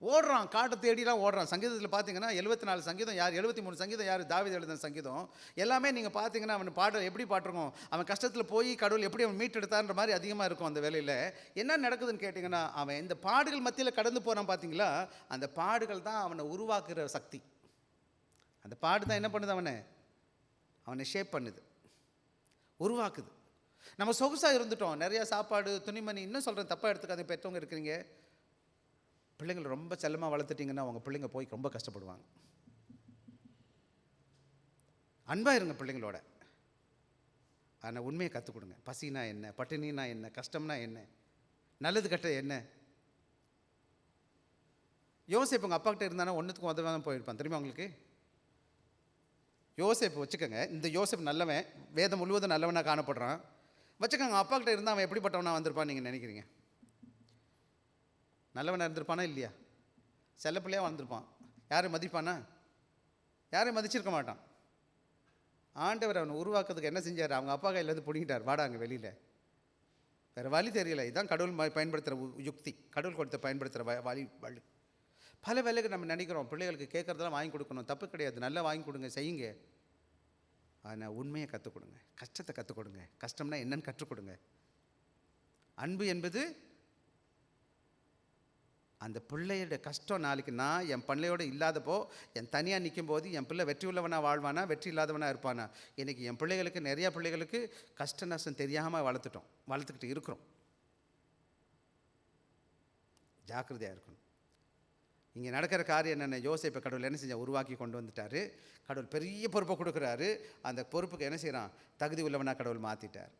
ஓடுறான், காட்டை தேடிலாம் ஓடுறான். சங்கீதத்தில் பார்த்தீங்கன்னா 74 சங்கீதம் யார், 73 சங்கீதம் யார்? தாவீது எழுதின சங்கீதம். எல்லாமே நீங்கள் பார்த்தீங்கன்னா அவன் பாடல் எப்படி பாட்டிருக்கோம், அவன் கஷ்டத்தில் போய் கடவுள் எப்படி அவன் மீட்டெடுத்தான்ற மாதிரி அதிகமாக இருக்கும் அந்த வேலையில். என்ன நடக்குதுன்னு கேட்டிங்கன்னா, அவன் இந்த பாடுகள் மத்தியில் கடந்து போகிறான் பார்த்தீங்களா, அந்த பாடுகள் தான் அவனை உருவாக்குற சக்தி. அந்த பாடு தான் என்ன பண்ணுது? அவனை ஷேப் பண்ணுது, உருவாக்குது. நம்ம சொகுசாக இருந்துட்டோம், நிறையா சாப்பாடு துணிமணி. இன்னும் சொல்கிறேன், தப்பாக எடுத்துக்காத பெற்றவங்க இருக்கிறீங்க, பிள்ளைங்களை ரொம்ப செல்லமாக வளர்த்துட்டிங்கன்னா அவங்க பிள்ளைங்க போய் ரொம்ப கஷ்டப்படுவாங்க. அன்பாக இருங்க பிள்ளைங்களோட, ஆனால் உண்மையை கற்றுக் கொடுங்க. பசினா என்ன, பட்டினினா என்ன, கஷ்டம்னா என்ன, நல்லது கட்ட என்ன. யோசேப்பு உங்கள் அப்பா கிட்ட இருந்தானா ஒன்றுத்துக்கும் உதவாமல் போயிருப்பான் தெரியுமா உங்களுக்கு? யோசேப்பு வச்சுக்கோங்க, இந்த யோசேப்பு நல்லவன், வேதம் முழுவதும் நல்லவனாக காணப்படுறான் வச்சுக்கோங்க. அப்பா கிட்ட இருந்தால் அவன் எப்படிப்பட்டவனா வந்திருப்பான்னு நீங்கள் நினைக்கிறீங்க? நல்லவனாக இருந்திருப்பானா இல்லையா? செல்ல பிள்ளையாக வளர்ந்துருப்பான். யாரும் மதிப்பானா? யாரையும் மதிச்சிருக்க மாட்டான். ஆண்டவர் அவனை உருவாக்குறதுக்கு என்ன செஞ்சார்? அவங்க அப்பா கையிலேருந்து பிடிங்கிட்டார், வாடாங்க வெளியில். வேறு வழி தெரியல. இதுதான் கடவுள் பயன்படுத்துகிற யுக்தி, கடவுள் கொடுத்த பயன்படுத்துகிற வழி. பல வேலைக்கு நம்ம நினைக்கிறோம் பிள்ளைகளுக்கு கேட்குறதெல்லாம் வாங்கி கொடுக்கணும், தப்பு கிடையாது, நல்லா வாங்கி கொடுங்க, செய்யுங்க. ஆனால் உண்மையை கற்றுக் கொடுங்க, கஷ்டத்தை கற்றுக் கொடுங்க, கஷ்டம்னா என்னன்னு கற்றுக் கொடுங்க. அன்பு என்பது அந்த பிள்ளையோட கஷ்டம். நாளைக்கு நான் என் பிள்ளையோடு இல்லாதப்போ, என் தனியாக நிற்கும் போது என் பிள்ளை வெற்றி உள்ளவனாக வாழ்வானா, வெற்றி இல்லாதவனாக இருப்பானா? இன்றைக்கி என் பிள்ளைகளுக்கு, நிறையா பிள்ளைகளுக்கு கஷ்ட நஷ்டம் தெரியாமல் வளர்த்துக்கிட்டு இருக்கிறோம். ஜாக்கிரதையாக இருக்கணும். இங்கே நடக்கிற காரியம் என்னென்ன? யோசேப்பை கடவுள் என்ன செஞ்சால்? உருவாக்கி கொண்டு வந்துட்டார். கடவுள் பெரிய பொறுப்பை கொடுக்குறாரு. அந்த பொறுப்புக்கு என்ன செய்கிறான்? தகுதி உள்ளவனாக கடவுள் மாற்றிட்டார்.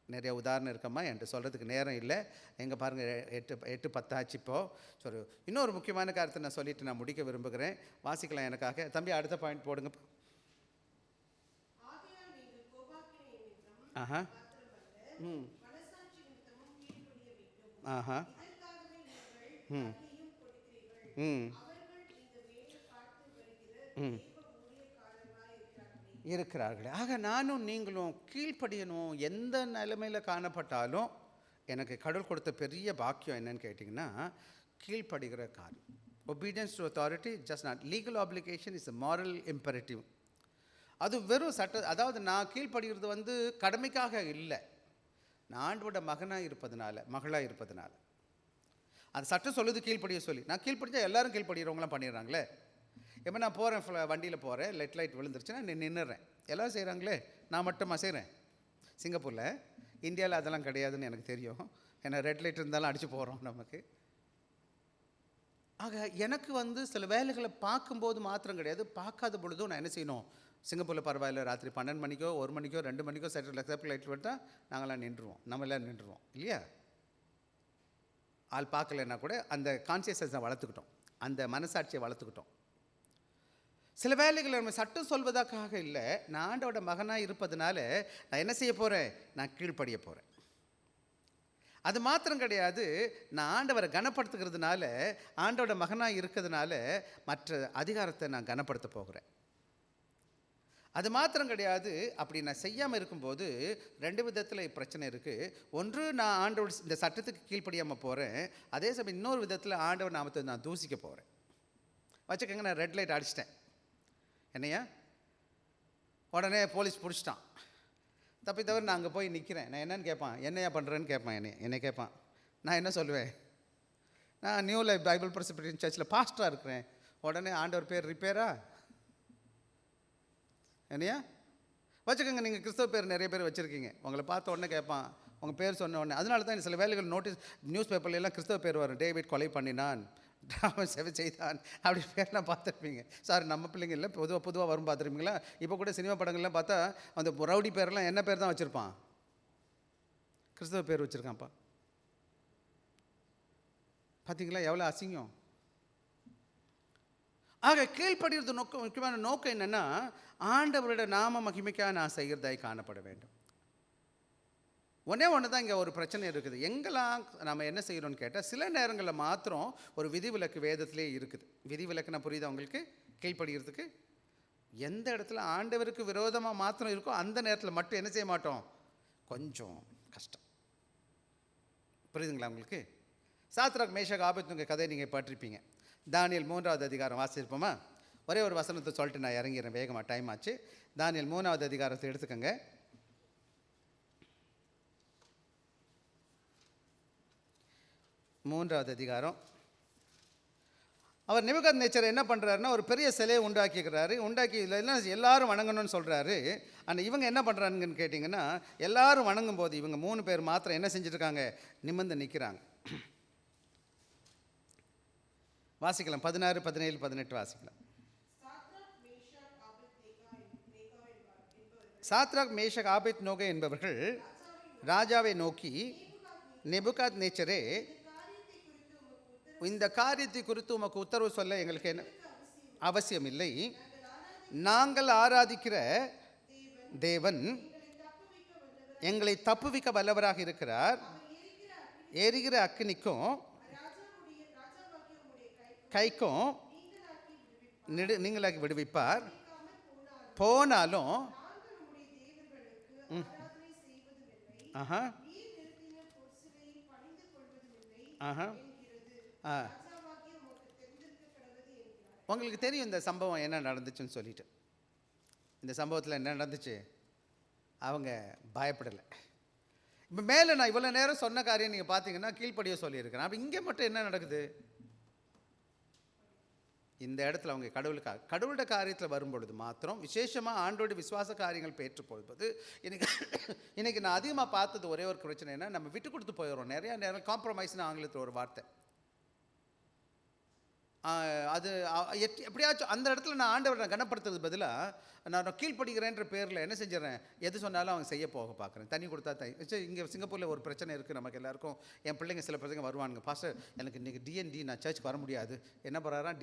நிறைய உதாரணம் இருக்கம்மா, என்கிட்ட சொல்கிறதுக்கு நேரம் இல்லை. எங்கே பாருங்கள், 8:10 ஆச்சு இப்போது. சரி, இன்னொரு முக்கியமான காரியத்தை நான் சொல்லிவிட்டு நான் முடிக்க விரும்புகிறேன். வாசிக்கலாம் எனக்காக. தம்பி அடுத்த பாயிண்ட் போடுங்க. ஆஹா. ம். ஆஹா. ம். ம். ம். இருக்கிறார்களே. ஆக நானும் நீங்களும் கீழ்ப்படியணும். எந்த நிலைமையில் காணப்பட்டாலும் எனக்கு கடவுள் கொடுத்த பெரிய பாக்கியம் என்னன்னு கேட்டிங்கன்னா, கீழ்ப்படுகிற காரியம். Obedience to authority just not legal application, is a moral imperative. அது வெறும் அதாவது நான் கீழ்ப்படுகிறது கடமைக்காக இல்லை, நான் ஆண்டோட மகனாக இருப்பதனால, மகளாக இருப்பதனால. அந்த சட்டம் சொல்லுது கீழ்ப்படிய சொல்லி. நான் கீழ்ப்படிச்சா எல்லாரும் கீழ்ப்படுகிறவங்களாம் பண்ணிடுறாங்களே. எப்போ நான் போகிறேன், வண்டியில் போகிறேன், லைட் விழுந்துருச்சுன்னா நின்றுறேன். எல்லோரும் செய்கிறாங்களே, நான் மட்டுமா செய்கிறேன்? சிங்கப்பூரில், இந்தியாவில் அதெல்லாம் கிடையாதுன்னு எனக்கு தெரியும். ஏன்னா ரெட் லைட் இருந்தாலும் அடித்து போகிறோம் நமக்கு. ஆக எனக்கு சில வேலைகளை பார்க்கும்போது மாத்திரம் கிடையாது, பார்க்காத பொழுதும் நான் என்ன செய்யணும்? சிங்கப்பூரில் பரவாயில்ல, ராத்திரி 12 மணிக்கோ 1 மணிக்கோ 2 மணிக்கோ செப்பல் லைட் விட்டால் நாங்களாம் நின்றுவோம், நம்ம எல்லாம் நின்றுவோம் இல்லையா? ஆள் பார்க்கலன்னா கூட அந்த கான்சியஸ்னஸை வளர்த்துக்கிட்டோம், அந்த மனசாட்சியை வளர்த்துக்கிட்டோம். சில வேலைகளை நம்ம சட்டம் சொல்வதற்காக இல்லை, நான் ஆண்டோட மகனாக இருப்பதனால நான் என்ன செய்ய போகிறேன்? நான் கீழ்ப்படிய போகிறேன். அது மாத்திரம் கிடையாது, நான் ஆண்டவரை கனப்படுத்துகிறதுனால, ஆண்டோட மகனாக இருக்கிறதுனால மற்ற அதிகாரத்தை நான் கனப்படுத்த போகிறேன். அது மாத்திரம் கிடையாது, அப்படி நான் செய்யாமல் இருக்கும்போது 2 விதத்தில் பிரச்சனை இருக்குது. ஒன்று, நான் ஆண்டோட இந்த சட்டத்துக்கு கீழ்ப்படியாமல் போகிறேன். அதே சமயம் இன்னொரு விதத்தில் ஆண்டவர் நாமத்தை நான் தூசிக்க போகிறேன். வச்சுக்கோங்க, நான் ரெட் லைட் அடிச்சிட்டேன், என்னையா உடனே போலீஸ் பிடிச்சிட்டான். தப்பி தவிர நான் அங்கே போய் நிற்கிறேன். நான் என்னன்னு கேட்பான், என்னையா பண்ணுறேன்னு கேட்பான். என்னை கேட்பான். நான் என்ன சொல்லுவேன்? நான் நியூ லைஃப் பைபிள் பிரசிபிட்டேரியன் சர்ச்சில் பாஸ்டராக இருக்கிறேன். உடனே ஆண்டவர் பேர் ரிப்பேரா? என்னையா வச்சுக்கோங்க, நீங்கள் கிறிஸ்தவ பேர் நிறைய பேர் வச்சுருக்கீங்க. உங்களை பார்த்த உடனே கேட்பான், உங்கள் பேர் சொன்ன உடனே. அதனால தான் சில வேலைகள் நியூஸ் பேப்பர்லாம் கிறிஸ்தவ பேர் வரும். டேவிட் கொலை பண்ணினான், டிராமன் சேவை செய்தான், அப்படி பேர்லாம் பார்த்துருப்பீங்க. சார், நம்ம பிள்ளைங்க இல்லை, பொதுவாக வரும் பார்த்துருப்பீங்களா? இப்போ கூட சினிமா படங்கள்லாம் பார்த்தா அந்த ரவுடி பேரெல்லாம் என்ன பேர் தான் வச்சுருப்பான்? கிறிஸ்தவ பேர் வச்சுருக்கான்ப்பா. பார்த்தீங்களா எவ்வளோ அசிங்கம்? ஆக கீழ்ப்படுகிறது முக்கியமான நோக்கம் என்னென்னா, ஆண்டவரோட நாம மகிமைக்காக நான் செய்கிறதாய் காணப்பட வேண்டும். ஒன்று தான் இங்கே ஒரு பிரச்சனை இருக்குது. எங்கெல்லாம் நம்ம என்ன செய்கிறோன்னு கேட்டால், சில நேரங்களில் மாத்திரம் ஒரு விதிவிலக்கு வேதத்திலே இருக்குது. விதிவிலக்குன்னா புரியுதா உங்களுக்கு? கீழ்ப்படுகிறதுக்கு எந்த இடத்துல ஆண்டவருக்கு விரோதமாக மாத்திரம் இருக்கோ அந்த நேரத்தில் மட்டும் என்ன செய்ய மாட்டோம்? கொஞ்சம் கஷ்டம். புரியுதுங்களா உங்களுக்கு? சாத்ராக் மேஷாக் ஆபேத்நேகோ கதையை நீங்கள் பட்டிருப்பீங்க. தானியேல் 3வது அதிகாரம் வாசிச்சிருப்போமா? ஒரே ஒரு வசனத்தை சொல்லிட்டு நான் இறங்கிறேன் வேகமாக, டைம் ஆச்சு. தானியேல் 3வது அதிகாரத்தை எடுத்துக்கோங்க. மூன்றாவது அதிகாரம். அவர் நேபுகாத்நேச்சர் என்ன பண்ணுறாருன்னா, ஒரு பெரிய சிலையை உண்டாக்கிக்கிறாரு. உண்டாக்கி எல்லாம் எல்லாரும் வணங்கணும்னு சொல்கிறாரு. ஆனால் இவங்க என்ன பண்ணுறாங்கன்னு கேட்டிங்கன்னா, எல்லாரும் வணங்கும் போது இவங்க 3 பேர் மாத்திரம் என்ன செஞ்சுட்ருக்காங்க? நிமிர்ந்து நிற்கிறாங்க. வாசிக்கலாம். 16, 17, 18 வாசிக்கலாம். சாத்ராக், மேஷக், ஆபேத் நோகோ என்பவர்கள் ராஜாவை நோக்கி, நெபுகாத் நேச்சரே, இந்த காரியத்தை குறித்து உமக்கு உத்தரவு சொல்ல எங்களுக்கு என்ன அவசியம் இல்லை. நாங்கள் ஆராதிக்கிற தேவன் எங்களை தப்புவிக்க வல்லவராக இருக்கிறார். எரிகிற அக்கினிக்கும் கைக்கும் நீங்களாக்கி விடுவிப்பார். போனாலும் ஆஹா ஆஹா உங்களுக்கு தெரியும் இந்த சம்பவம் என்ன நடந்துச்சுன்னு சொல்லிட்டு. இந்த சம்பவத்தில் என்ன நடந்துச்சு? அவங்க பயப்படலை. இப்போ மேலே நான் இவ்வளோ நேரம் சொன்ன காரியம் நீங்கள் பார்த்தீங்கன்னா கீழ்ப்படிய சொல்லியிருக்கிறேன். அப்போ இங்கே மட்டும் என்ன நடக்குது? இந்த இடத்துல அவங்க கடவுளோட காரியத்தில் வரும்பொழுது மாத்திரம், விசேஷமாக ஆண்டோட விசுவாச காரியங்கள் பெற்றுப்பொழுது, இன்னைக்கு நான் அதிகமாக பார்த்தது ஒரே ஒரு பிரச்சனை என்ன, நம்ம விட்டு கொடுத்து போயிடுறோம். நிறையா நேரம் காம்ப்ரமைஸ்னு ஆங்கிலத்தில் ஒரு வார்த்தை. அது எப்படியாச்சும் அந்த இடத்துல நான் ஆண்டவரை கனப்படுத்துறது பதிலாக நான் கீழ்ப்படுகிறேன்ற பேரில் என்ன செஞ்சிடறேன், எது சொன்னாலும் அவங்க செய்ய போக பார்க்குறேன். தண்ணி கொடுத்தா இங்கே சிங்கப்பூரில் ஒரு பிரச்சனை இருக்குது நமக்கு எல்லாருக்கும். என் பிள்ளைங்க சில பிள்ளைங்க வருவானுங்க, பாஸ்டர் எனக்கு இன்றைக்கி டிஎன்டி நான் சர்ச்சுக்கு வர முடியாது. என்ன பண்ணுறாராம்?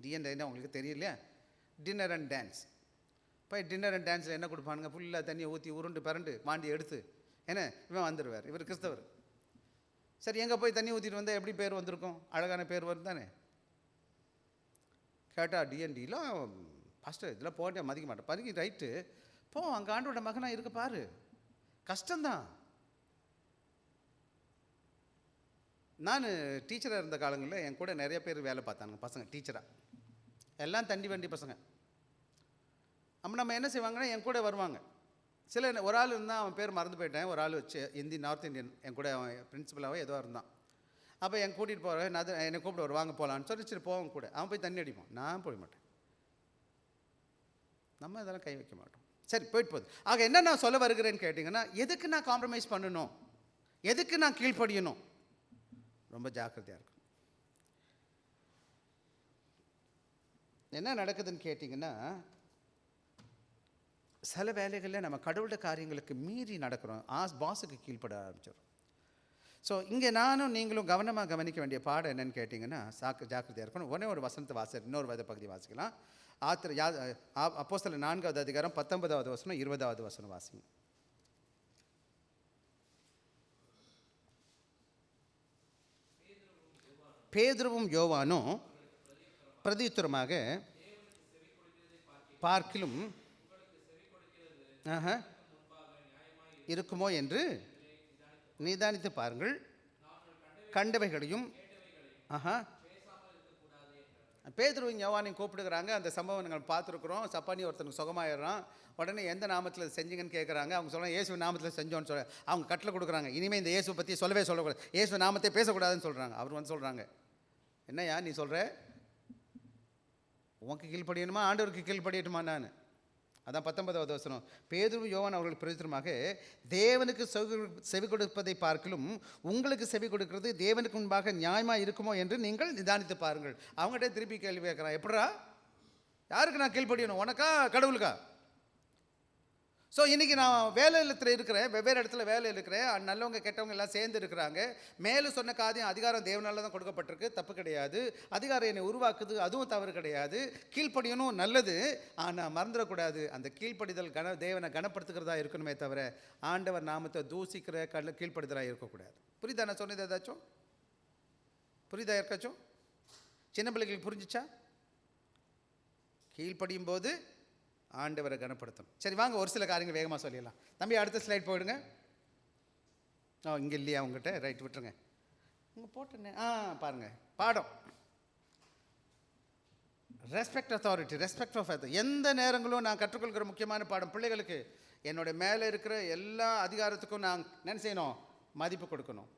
டிஎன்டின்னா உங்களுக்கு தெரியலையா? Dinner and dance. இப்போ டின்னர் அண்ட் டான்ஸில் என்ன கொடுப்பானுங்க? ஃபுல்லாக தண்ணியை ஊற்றி உருண்டு பரண்டு மாண்டி எடுத்து என்ன இவன் வந்துடுவார். இவர் கிறிஸ்தவர். சரி, எங்கே போய் தண்ணி ஊற்றிட்டு வந்தால் எப்படி பேர் வந்திருக்கும்? அழகான பேர் வரும் தானே. கேட்டால் டிஎன்டிலாம் பாஸ்டர் இதெல்லாம் போட்டே மதிக்க மாட்டேன். பதுக்கி ரைட்டு போ, அங்கே ஆண்டோட மகனாக இருக்க பாரு. கஷ்டம்தான். நான் டீச்சராக இருந்த காலங்களில் என் கூட நிறைய பேர் வேலை பார்த்தாங்க பசங்க டீச்சராக. எல்லாம் தண்டி வண்டி பசங்க. அப்போ நம்ம என்ன செய்வாங்கன்னா என் கூட வருவாங்க. ஒரு ஆள் இருந்தால், அவன் பேர் மறந்து போயிட்டேன். ஒரு ஆள் வச்சு நார்த் இந்தியன் என் கூட அவன் பிரின்சிபலாகவே ஏதோ இருந்தான். அப்போ என் கூட்டிகிட்டு போகிறேன். நான் என்னை கூப்பிட்டு வருவாங்க போகலான்னு சொல்லி சரி போவோம் கூட. அவன் போய் தண்ணி அடிப்பான், நான் போய் மாட்டேன். நம்ம இதெல்லாம் கை வைக்க மாட்டோம். சரி, போயிட்டு போகுது. ஆக என்ன நான் சொல்ல வருகிறேன்னு கேட்டிங்கன்னா, எதுக்கு நான் காம்ப்ரமைஸ் பண்ணணும், எதுக்கு நான் கீழ்ப்படியணும்? ரொம்ப ஜாக்கிரதையாக இருக்கும். என்ன நடக்குதுன்னு கேட்டிங்கன்னா, சில வேலைகளில் நம்ம கடவுளோட காரியங்களுக்கு மீறி நடக்கிறோம். பாஸுக்கு கீழ்ப்பட ஆரம்பிச்சிடும். ஸோ இங்கே நானும் நீங்களும் கவனமாக கவனிக்க வேண்டிய பாடம் என்னென்னு கேட்டிங்கன்னா, ஜாக்கிரதையாக இருக்கணும். உடனே ஒரு வசனத்தை இன்னொரு வேத பகுதி வாசிக்கலாம். அப்போஸ்தலர் 4வது அதிகாரம் 19வது வசனம் 20வது வசனம் வாசிங்க. பேதுருவும் யோவானும் பிரதியுத்தரமாக, பார்க்கிலும் இருக்குமோ என்று நிதானித்து பாருங்கள், கண்டவைகளையும் பேதுருவும் யோவானையும் கூப்பிடுகிறாங்க. அந்த சம்பவம் நாங்கள் பார்த்துருக்குறோம். சப்பானி ஒருத்தனுக்கு சுகமாயிடுறான். உடனே எந்த நாமத்தில் செஞ்சீங்கன்னு கேட்குறாங்க. அவங்க சொல்கிறாங்க இயேசு நாமத்தில் செஞ்சோன்னு சொல்ல. அவங்க கட்டில் கொடுக்குறாங்க, இனிமேல் இந்த இயேசு பற்றி சொல்லக்கூடாது, இயேசு நாமத்தை பேசக்கூடாதுன்னு சொல்கிறாங்க. அவர் சொல்கிறாங்க, என்னையா நீ சொல்கிற? உனக்கு கீழ்ப்படியணுமா ஆண்டவருக்கு கீழ்ப்படியட்டுமா? நான் அதான் 19வது வசனம். பேதுரு யோவான் அவர்களுக்கு பிரதித்திரமாக, தேவனுக்கு செவி கொடுப்பதை பார்க்கலும் உங்களுக்கு செவி கொடுக்கிறது தேவனுக்கு முன்பாக நியாயமாக இருக்குமோ என்று நீங்கள் நிதானித்து பாருங்கள். அவங்ககிட்ட திருப்பி கேள்வி கேட்குறான், எப்படா யாருக்கு நான் கீழ்ப்படியணும், உனக்கா கடவுளுக்கா? ஸோ இன்றைக்கி நான் வேலையில் இருக்கிறேன், வெவ்வேறு இடத்துல வேலையில் இருக்கிறேன். நல்லவங்க கெட்டவங்க எல்லாம் சேர்ந்து இருக்கிறாங்க. மேலும் சொன்ன காரியம் அதிகாரம் தேவனால தான் கொடுக்கப்பட்டிருக்கு, தப்பு கிடையாது. அதிகாரம் என்னை உருவாக்குது, அதுவும் தவறு கிடையாது. கீழ்ப்படியணும், நல்லது. ஆனால் மறந்துடக்கூடாது, அந்த கீழ்ப்படிதல் தேவனை கனப்படுத்துகிறதா இருக்கணுமே தவிர ஆண்டவர் நாமத்தை தூசிக்கிற கீழ்ப்படுதலாக இருக்கக்கூடாது. புரியுதா நான் சொன்னது? ஏதாச்சும் புரியுதா? இருக்காச்சும் சின்ன பிள்ளைகளுக்கு புரிஞ்சிச்சா? கீழ்ப்படியும் போது ஆண்டவரை கனப்படுத்தணும். சரி வாங்க, ஒரு சில காரியங்கள் வேகமாக சொல்லிடலாம். தம்பி அடுத்த ஸ்லைட் போயிடுங்க. இங்கே இல்லையா உங்கள்கிட்ட? ரைட், விட்டுருங்க. இங்கே போட்டேன்னே. பாருங்கள், பாடம் respect authority, respect of authority. எந்த நேரங்களும் நான் கற்றுக்கொள்கிற முக்கியமான பாடம் பிள்ளைகளுக்கு. என்னோட மேலே இருக்கிற எல்லா அதிகாரத்துக்கும் நான் என்ன செய்யணும்? மதிப்பு கொடுக்கணும்.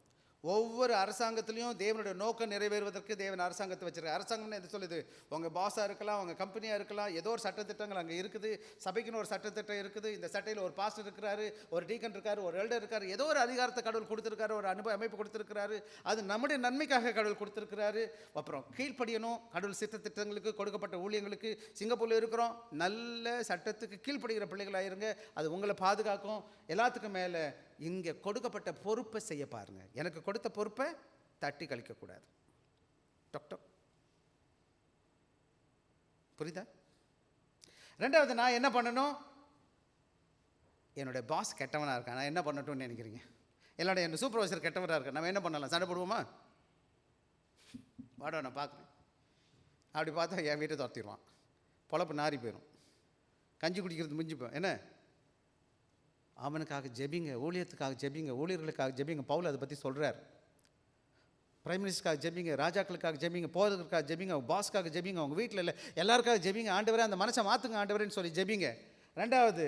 ஒவ்வொரு அரசாங்கத்திலையும் தேவனுடைய நோக்கம் நிறைவேறுவதற்கு தேவன் அரசாங்கத்தை வச்சிருக்காரு. அரசாங்கம்னு எது சொல்லுது? உங்கள் பாஸாக இருக்கலாம், உங்கள் கம்பெனியாக இருக்கலாம், ஏதோ ஒரு சட்டத்திட்டங்கள் அங்கே இருக்குது. சபைக்குன்னு ஒரு சட்டத்திட்டம் இருக்குது. இந்த சட்டையில் ஒரு பாஸ்டர் இருக்கிறாரு, ஒரு டீக்கன் இருக்காரு, ஒரு எல்டர் இருக்காரு. ஏதோ ஒரு அதிகாரத்தை கடவுள் கொடுத்துருக்காரு, ஒரு அமைப்பு கொடுத்துருக்கிறாரு. அது நம்முடைய நன்மைக்காக கடவுள் கொடுத்துருக்கிறாரு. அப்புறம் கீழ்ப்படியணும் கடவுள் திட்டங்களுக்கு, கொடுக்கப்பட்ட ஊழியங்களுக்கு. சிங்கப்பூரில் இருக்கிறோம், நல்ல சட்டத்துக்கு கீழ்ப்படுகிற பிள்ளைகளாக இருங்க. அது உங்களை பாதுகாக்கும். எல்லாத்துக்கும் மேலே இங்கே கொடுக்கப்பட்ட பொறுப்பை செய்ய பாருங்க. எனக்கு கொடுத்த பொறுப்பை தட்டி கழிக்கக்கூடாது. டாக்டர் புரியுதா? ரெண்டாவது, நான் என்ன பண்ணணும்? என்னுடைய பாஸ் கெட்டவனாக இருக்கா, நான் என்ன பண்ணட்டும்னு நினைக்கிறீங்க? என்னோட என் சூப்பர்வைசர் கெட்டவராக இருக்கா, நம்ம என்ன பண்ணலாம்? சண்டை போடுவோமா? வாடா நான் பார்க்குறேன். அப்படி பார்த்தா என் வீட்டை துரத்திடுவான். பொழப்பு நாரி போயிடும். கஞ்சி குடிக்கிறது மிஞ்சிப்போம். என்ன? அவனுக்காக ஜெபிங்க, ஊழியத்துக்காக ஜெபிங்க, ஊழியர்களுக்காக ஜெபிங்க. பவுல் அதை பற்றி சொல்கிறார். பிரைம் மினிஸ்டருக்காக ஜெபிங்க, ராஜாக்களுக்காக ஜெபிங்க, போதகருக்காக ஜெபிங்க, பாஸ்க்காக ஜெபிங்க, அவங்க வீட்டில் இல்லை எல்லாருக்காக ஜெபிங்க. ஆண்டவரே அந்த மனசை மாற்றுங்க ஆண்டவரேன்னு சொல்லி ஜெபிங்க. ரெண்டாவது,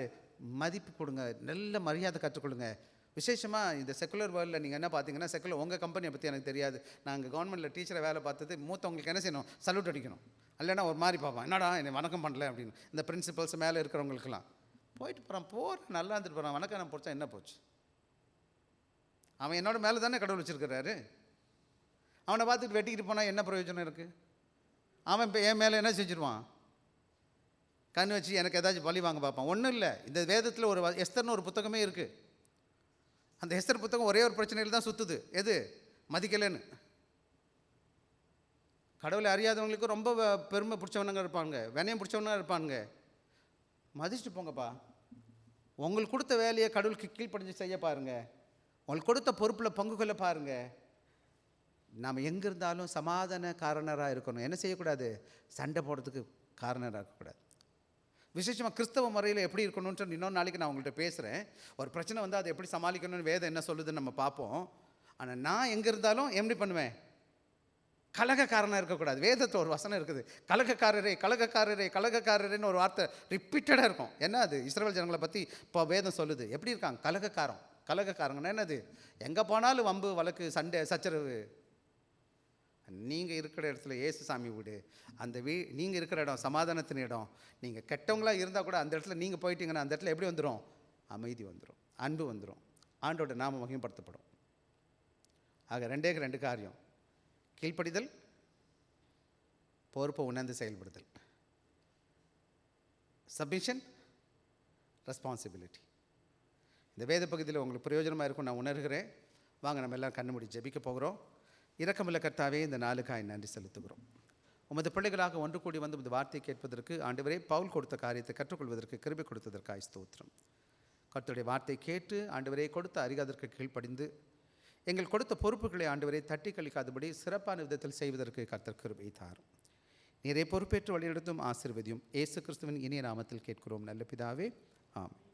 மதிப்பு கொடுங்க, நல்ல மரியாதை கற்றுக்கொள்ளுங்க. விசேஷமாக இந்த செக்குலர் வேர்ல்டில் நீங்கள் என்ன பார்த்தீங்கன்னா, செக்குலர் உங்கள் கம்பெனியை பற்றி எனக்கு தெரியாது. நாங்கள் கவர்மெண்ட்டில் டீச்சரை வேலை பார்த்தது, மூத்தவங்களுக்கு என்ன செய்யணும்? சல்யூட் அடிக்கணும். இல்லைன்னா ஒரு மாதிரி பார்ப்பான், என்னடா என்னை வணக்கம் பண்ணல அப்படின்னு. இந்த பிரின்சிபல்ஸ் மேலே இருக்கிறவங்களுக்கெல்லாம் போயிட்டு போகிறான், நல்லா இருந்துட்டு போகிறான், வணக்கம் நான் போச்சா என்ன போச்சு? அவன் என்னோட மேலே தானே கடவுள் வச்சுருக்கிறாரு. அவனை பார்த்துட்டு வெட்டிக்கிட்டு போனால் என்ன பிரயோஜனம் இருக்குது? அவன் இப்போ என் மேலே என்ன செஞ்சுருவான்? கண் வச்சு எனக்கு ஏதாச்சும் பழி வாங்க பார்ப்பான். ஒன்றும் இல்லை. இந்த வேதத்தில் ஒரு எஸ்தர்னு ஒரு புத்தகமே இருக்குது. அந்த எஸ்தர் புத்தகம் ஒரே ஒரு பிரச்சனையில் தான் சுற்றுது. எது? மதிக்கலைன்னு. கடவுளை அறியாதவங்களுக்கு ரொம்ப பெருமை பிடிச்சவனுங்க இருப்பாங்க, வினயம் பிடிச்சவனுங்க இருப்பாங்க. மதிச்சுட்டு போங்கப்பா. உங்களுக்கு கொடுத்த வேலையை கடவுளுக்கு கீழ்ப்படிஞ்சு செய்ய பாருங்கள். உங்களுக்கு கொடுத்த பொறுப்பில் பங்கு கொள்ள பாருங்கள். நாம் எங்கே இருந்தாலும் சமாதானக்காரனராக இருக்கணும். என்ன செய்யக்கூடாது? சண்டை போடுறதுக்கு காரணராக இருக்கக்கூடாது. விசேஷமாக கிறிஸ்தவ முறையில் எப்படி இருக்கணும்னு சொல்லி இன்னொரு நாளைக்கு நான் உங்கள்கிட்ட பேசுகிறேன். ஒரு பிரச்சனை வந்து அதை எப்படி சமாளிக்கணும்னு வேதம் என்ன சொல்லுதுன்னு நம்ம பார்ப்போம். ஆனால் நான் எங்கே இருந்தாலும் எப்படி பண்ணுவேன்? கலகக்காரனாக இருக்கக்கூடாது. வேதத்தில் ஒரு வசனம் இருக்குது, கலகக்காரரே கலகக்காரரே கலகக்காரரேன்னு ஒரு வார்த்தை ரிப்பீட்டடாக இருக்கும். என்ன அது? இஸ்ரவேல் ஜனங்களை பற்றி இப்போ வேதம் சொல்லுது. எப்படி இருக்காங்க? கலகக்காரம். கலகக்காரங்கன்னா என்னது? எங்கே போனாலும் வம்பு, வழக்கு, சண்டை, சச்சரவு. நீங்கள் இருக்கிற இடத்துல இயேசு சாமி வீடு, அந்த நீங்கள் இருக்கிற இடம் சமாதானத்தின் இடம். நீங்கள் கெட்டவங்களாக இருந்தால் கூட அந்த இடத்துல நீங்கள் போயிட்டீங்கன்னா அந்த இடத்துல எப்படி வந்துடும்? அமைதி வந்துடும், அன்பு வந்துடும், ஆண்டோட நாம மகிமைப்படுத்தப்படும். ஆக ரெண்டே ரெண்டு காரியம்: கீழ்ப்படிதல், பொறுப்பை உணர்ந்து செயல்படுதல். Submission, responsibility. இந்த வேத பகுதியில் உங்களுக்கு பிரயோஜனமாக இருக்கும் நான் உணர்கிறேன். வாங்க நம்ம எல்லாம் கண்ணு மூடி ஜெபிக்க போகிறோம். இரக்கமுள்ள கர்த்தாவே, இந்த நாளுக்காய் நன்றி செலுத்துகிறோம். உமது பிள்ளைகளாக ஒன்று கூடி வந்து உமது வார்த்தையை கேட்பதற்கு ஆண்டவரே, பவுல் கொடுத்த காரியத்தை கற்றுக்கொள்வதற்கு கிருபை கொடுத்ததற்காய் ஸ்தோத்திரம். கர்த்தருடைய வார்த்தை கேட்டு ஆண்டவரே கொடுத்த அறியாதற்கு கீழ்ப்படிந்து எங்கள் கொடுத்த பொறுப்புகளை ஆண்டவரை தட்டி கழிக்காதபடி சிறப்பான விதத்தில் செய்வதற்கு கர்த்தர் கிருபை தாரும். நீரை பொறுப்பேற்று வழிநடத்தும் ஆசீர்வதியும். இயேசு கிறிஸ்துவின் இனிய நாமத்தில் கேட்கிறோம் நல்ல பிதாவே, ஆமென்.